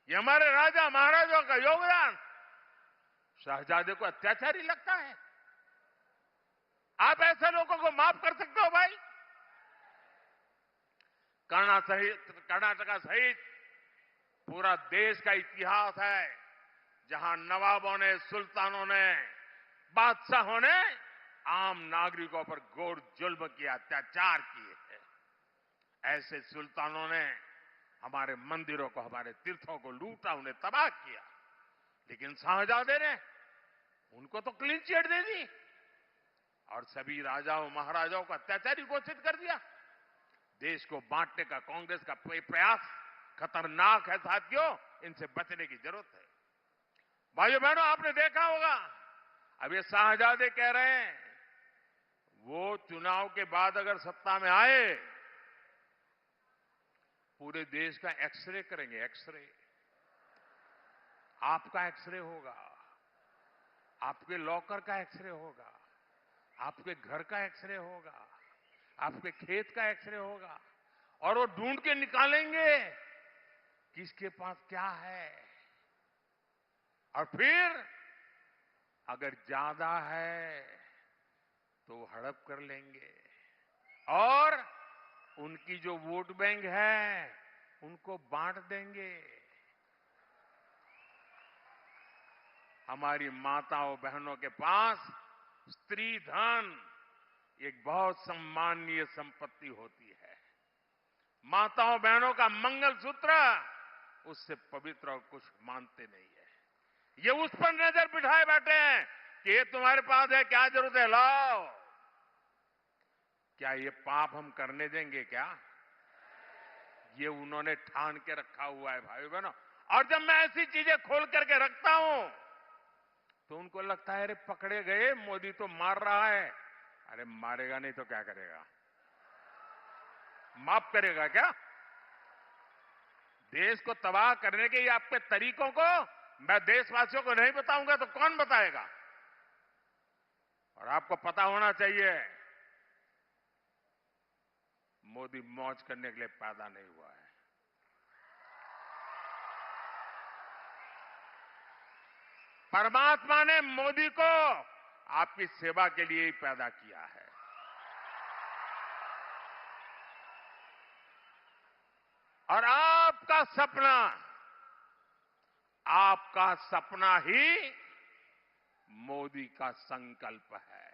ये हमारे राजा महाराजाओं का योगदान शहजादे को अत्याचारी लगता है? आप ऐसे लोगों को माफ कर सकते हो भाई? कर्नाटका सहित पूरा देश का इतिहास है जहां नवाबों ने, सुल्तानों ने, बादशाहों ने आम नागरिकों पर घोर जुल्म किया, अत्याचार किए हैं। ऐसे सुल्तानों ने हमारे मंदिरों को, हमारे तीर्थों को लूटा, उन्हें तबाह किया। लेकिन शाहजादे ने उनको तो क्लीन चिट दे दी और सभी राजाओं महाराजाओं को अत्याचारी घोषित कर दिया। देश को बांटने का कांग्रेस का प्रयास खतरनाक है साथियों। इनसे बचने की जरूरत है। भाइयों बहनों, आपने देखा होगा, अब ये शाहजादे कह रहे हैं वो चुनाव के बाद अगर सत्ता में आए पूरे देश का एक्सरे करेंगे। एक्सरे, आपका एक्सरे होगा, आपके लॉकर का एक्सरे होगा, आपके घर का एक्सरे होगा, आपके खेत का एक्सरे होगा, और वो ढूंढ के निकालेंगे किसके पास क्या है। और फिर अगर ज्यादा है तो हड़प कर लेंगे और उनकी जो वोट बैंक है उनको बांट देंगे। हमारी माताओं बहनों के पास स्त्री धन एक बहुत सम्माननीय संपत्ति होती है। माताओं बहनों का मंगलसूत्र उससे पवित्र और कुछ मानते नहीं है। ये उस पर नजर बिठाए बैठे हैं कि ये तुम्हारे पास है, क्या जरूरत है, लाओ। क्या ये पाप हम करने देंगे क्या? ये उन्होंने ठान के रखा हुआ है भाई बहनों। और जब मैं ऐसी चीजें खोल करके रखता हूं तो उनको लगता है अरे पकड़े गए, मोदी तो मार रहा है। अरे मारेगा नहीं तो क्या करेगा? माफ करेगा क्या? देश को तबाह करने के ये आपके तरीकों को मैं देशवासियों को नहीं बताऊंगा तो कौन बताएगा? और आपको पता होना चाहिए मोदी मौज करने के लिए पैदा नहीं हुआ है। परमात्मा ने मोदी को आपकी सेवा के लिए ही पैदा किया है। और आपका सपना ही मोदी का संकल्प है।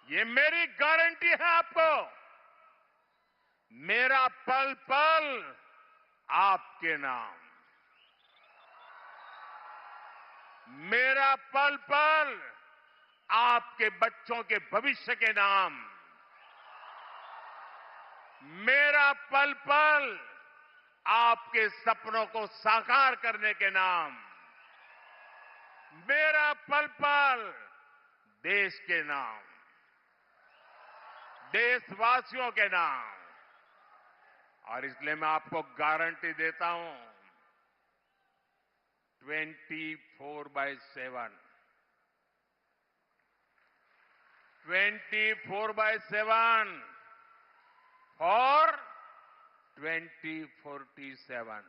ये मेरी गारंटी है आपको। मेरा पल पल आपके नाम, मेरा पल पल आपके बच्चों के भविष्य के नाम, मेरा पल पल आपके सपनों को साकार करने के नाम, मेरा पल पल देश के नाम, देशवासियों के नाम। और इसलिए मैं आपको गारंटी देता हूं 24/7 और 2047।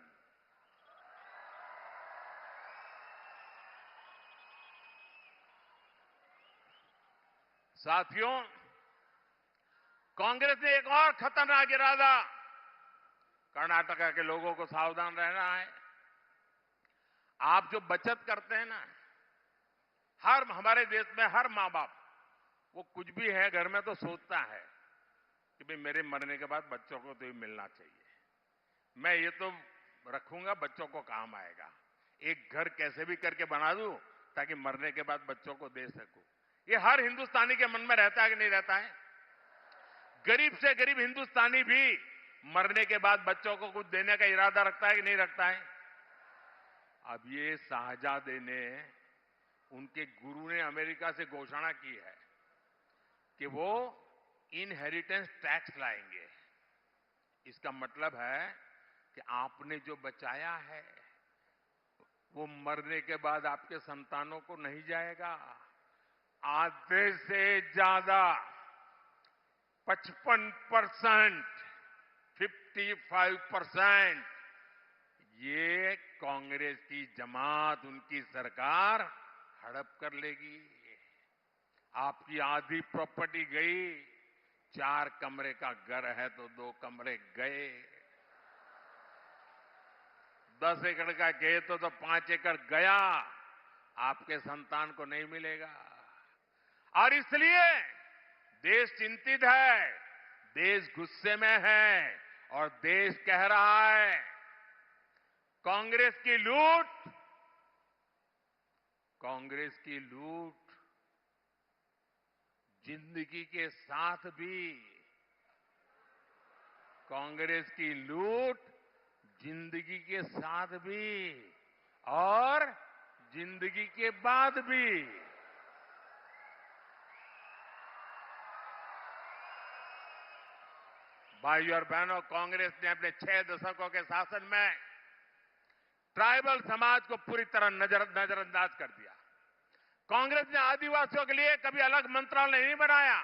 साथियों, कांग्रेस ने एक और खतरनाक इरादा, कर्नाटका के लोगों को सावधान रहना है। आप जो बचत करते हैं ना, हमारे देश में हर मां बाप वो कुछ भी है घर में तो सोचता है कि भाई मेरे मरने के बाद बच्चों को तो ये मिलना चाहिए, मैं ये तो रखूंगा, बच्चों को काम आएगा, एक घर कैसे भी करके बना दूं ताकि मरने के बाद बच्चों को दे सकूं। ये हर हिंदुस्तानी के मन में रहता है कि नहीं रहता है? गरीब से गरीब हिंदुस्तानी भी मरने के बाद बच्चों को कुछ देने का इरादा रखता है कि नहीं रखता है? अब ये शाहजादे ने, उनके गुरु ने अमेरिका से घोषणा की है कि वो इनहेरिटेंस टैक्स लाएंगे। इसका मतलब है कि आपने जो बचाया है वो मरने के बाद आपके संतानों को नहीं जाएगा। आधे से ज्यादा 55%, 55% ये कांग्रेस की जमात, उनकी सरकार हड़प कर लेगी। आपकी आधी प्रॉपर्टी गई, 4 कमरे का घर है तो 2 कमरे गए, 10 एकड़ का खेत हो तो 5 एकड़ गया, आपके संतान को नहीं मिलेगा। और इसलिए देश चिंतित है, देश गुस्से में है और देश कह रहा है कांग्रेस की लूट जिंदगी के साथ भी कांग्रेस की लूट जिंदगी के साथ भी और जिंदगी के बाद भी। भाइयों और बहनों, कांग्रेस ने अपने 6 दशकों के शासन में ट्राइबल समाज को पूरी तरह नजरअंदाज कर दिया। कांग्रेस ने आदिवासियों के लिए कभी अलग मंत्रालय नहीं बनाया।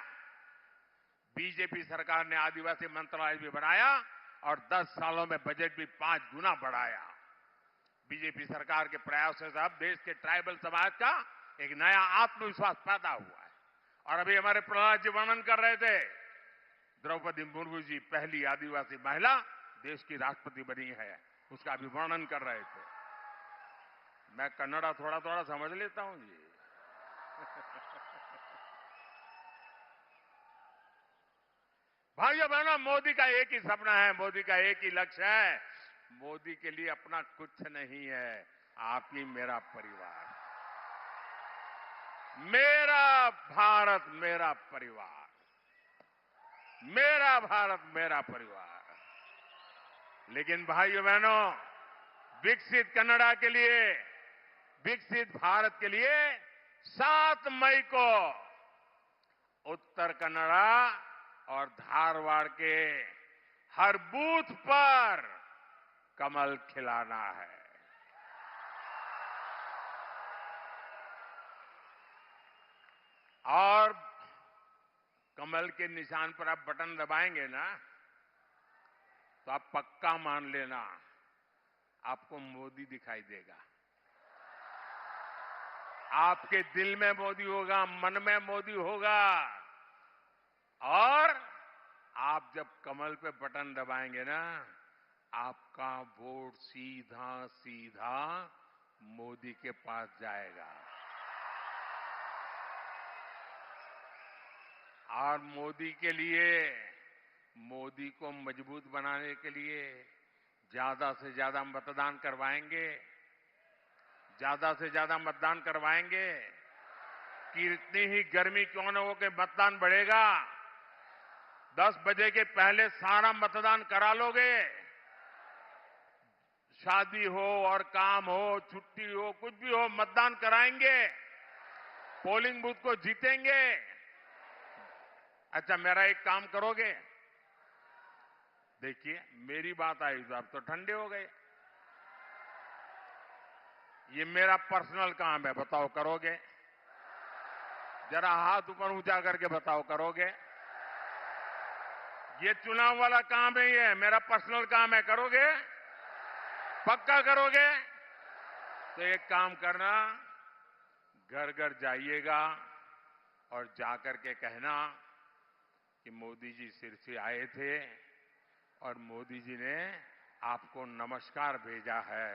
बीजेपी सरकार ने आदिवासी मंत्रालय भी बनाया और 10 सालों में बजट भी 5 गुना बढ़ाया। बीजेपी सरकार के प्रयासों से अब देश के ट्राइबल समाज का एक नया आत्मविश्वास पैदा हुआ है। और अभी हमारे प्रहलाद जी वर्णन कर रहे थे, द्रौपदी मुर्मू जी पहली आदिवासी महिला देश की राष्ट्रपति बनी है, उसका भी वर्णन कर रहे थे। मैं कन्नड़ा थोड़ा थोड़ा समझ लेता हूं जी। भाइयों बहनों, मोदी का एक ही सपना है, मोदी का एक ही लक्ष्य है। मोदी के लिए अपना कुछ नहीं है, आप ही मेरा परिवार। मेरा भारत मेरा परिवार, मेरा भारत मेरा परिवार। लेकिन भाइयों बहनों, विकसित कन्नड़ा के लिए, विकसित भारत के लिए 7 मई को उत्तर कन्नड़ा और धारवाड़ के हर बूथ पर कमल खिलाना है। और कमल के निशान पर आप बटन दबाएंगे ना, तो आप पक्का मान लेना, आपको मोदी दिखाई देगा। आपके दिल में मोदी होगा, मन में मोदी होगा। और आप जब कमल पे बटन दबाएंगे ना, आपका वोट सीधा सीधा मोदी के पास जाएगा। और मोदी के लिए, मोदी को मजबूत बनाने के लिए ज्यादा से ज्यादा मतदान करवाएंगे, ज्यादा से ज्यादा मतदान करवाएंगे। कितनी ही गर्मी क्यों न हो के मतदान बढ़ेगा। 10 बजे के पहले सारा मतदान करा लोगे। शादी हो और काम हो, छुट्टी हो, कुछ भी हो, मतदान कराएंगे, पोलिंग बूथ को जीतेंगे। अच्छा, मेरा एक काम करोगे? देखिए, मेरी बात आई तो आप तो ठंडे हो गए। ये मेरा पर्सनल काम है, बताओ करोगे? जरा हाथ ऊपर ऊंचा करके बताओ करोगे? ये चुनाव वाला काम नहीं है, मेरा पर्सनल काम है, करोगे? पक्का करोगे? तो एक काम करना, घर घर जाइएगा और जाकर के कहना कि मोदी जी सिर से आए थे और मोदी जी ने आपको नमस्कार भेजा है।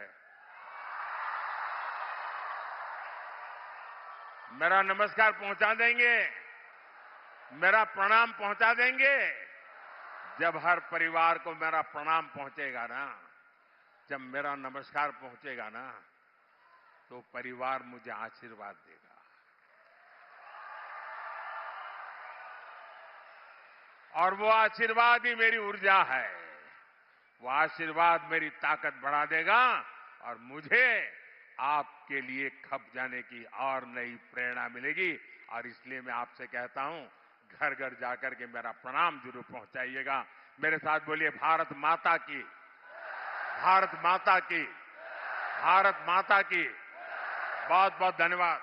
मेरा नमस्कार पहुंचा देंगे, मेरा प्रणाम पहुंचा देंगे। जब हर परिवार को मेरा प्रणाम पहुंचेगा ना, जब मेरा नमस्कार पहुंचेगा ना, तो परिवार मुझे आशीर्वाद देगा। और वो आशीर्वाद ही मेरी ऊर्जा है, वो आशीर्वाद मेरी ताकत बढ़ा देगा और मुझे आपके लिए खप जाने की और नई प्रेरणा मिलेगी। और इसलिए मैं आपसे कहता हूं, घर घर जाकर के मेरा प्रणाम जरूर पहुंचाइएगा। मेरे साथ बोलिए, भारत माता की, भारत माता की, भारत माता की। बहुत बहुत धन्यवाद।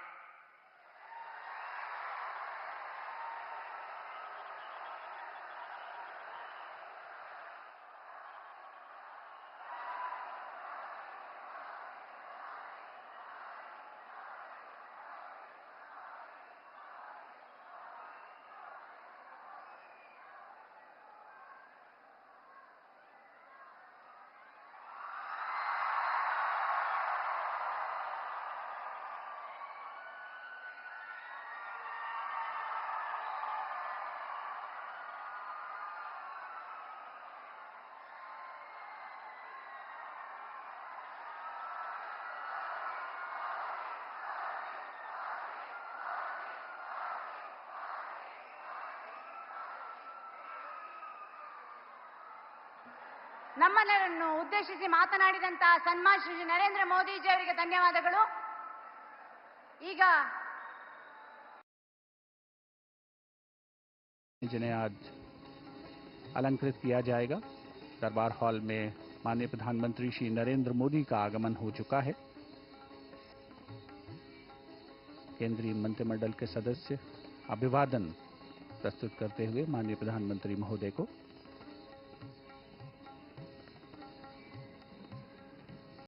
ನಮ್ಮೆಲ್ಲರನ್ನು ಉದ್ದೇಶಿಸಿ ಮಾತನಾಡಿದಂತಹ ಸನ್ಮಾನ್ಯ ಶ್ರೀ ನರೇಂದ್ರ ಮೋದಿಜಿ ಅವರಿಗೆ ಧನ್ಯವಾದಗಳು. ಈಗ जिन्हें आज अलंकृत किया जाएगा। दरबार हॉल में माननीय प्रधानमंत्री श्री नरेंद्र मोदी का आगमन हो चुका है। केंद्रीय मंत्रिमंडल के सदस्य अभिवादन प्रस्तुत करते हुए माननीय प्रधानमंत्री महोदय को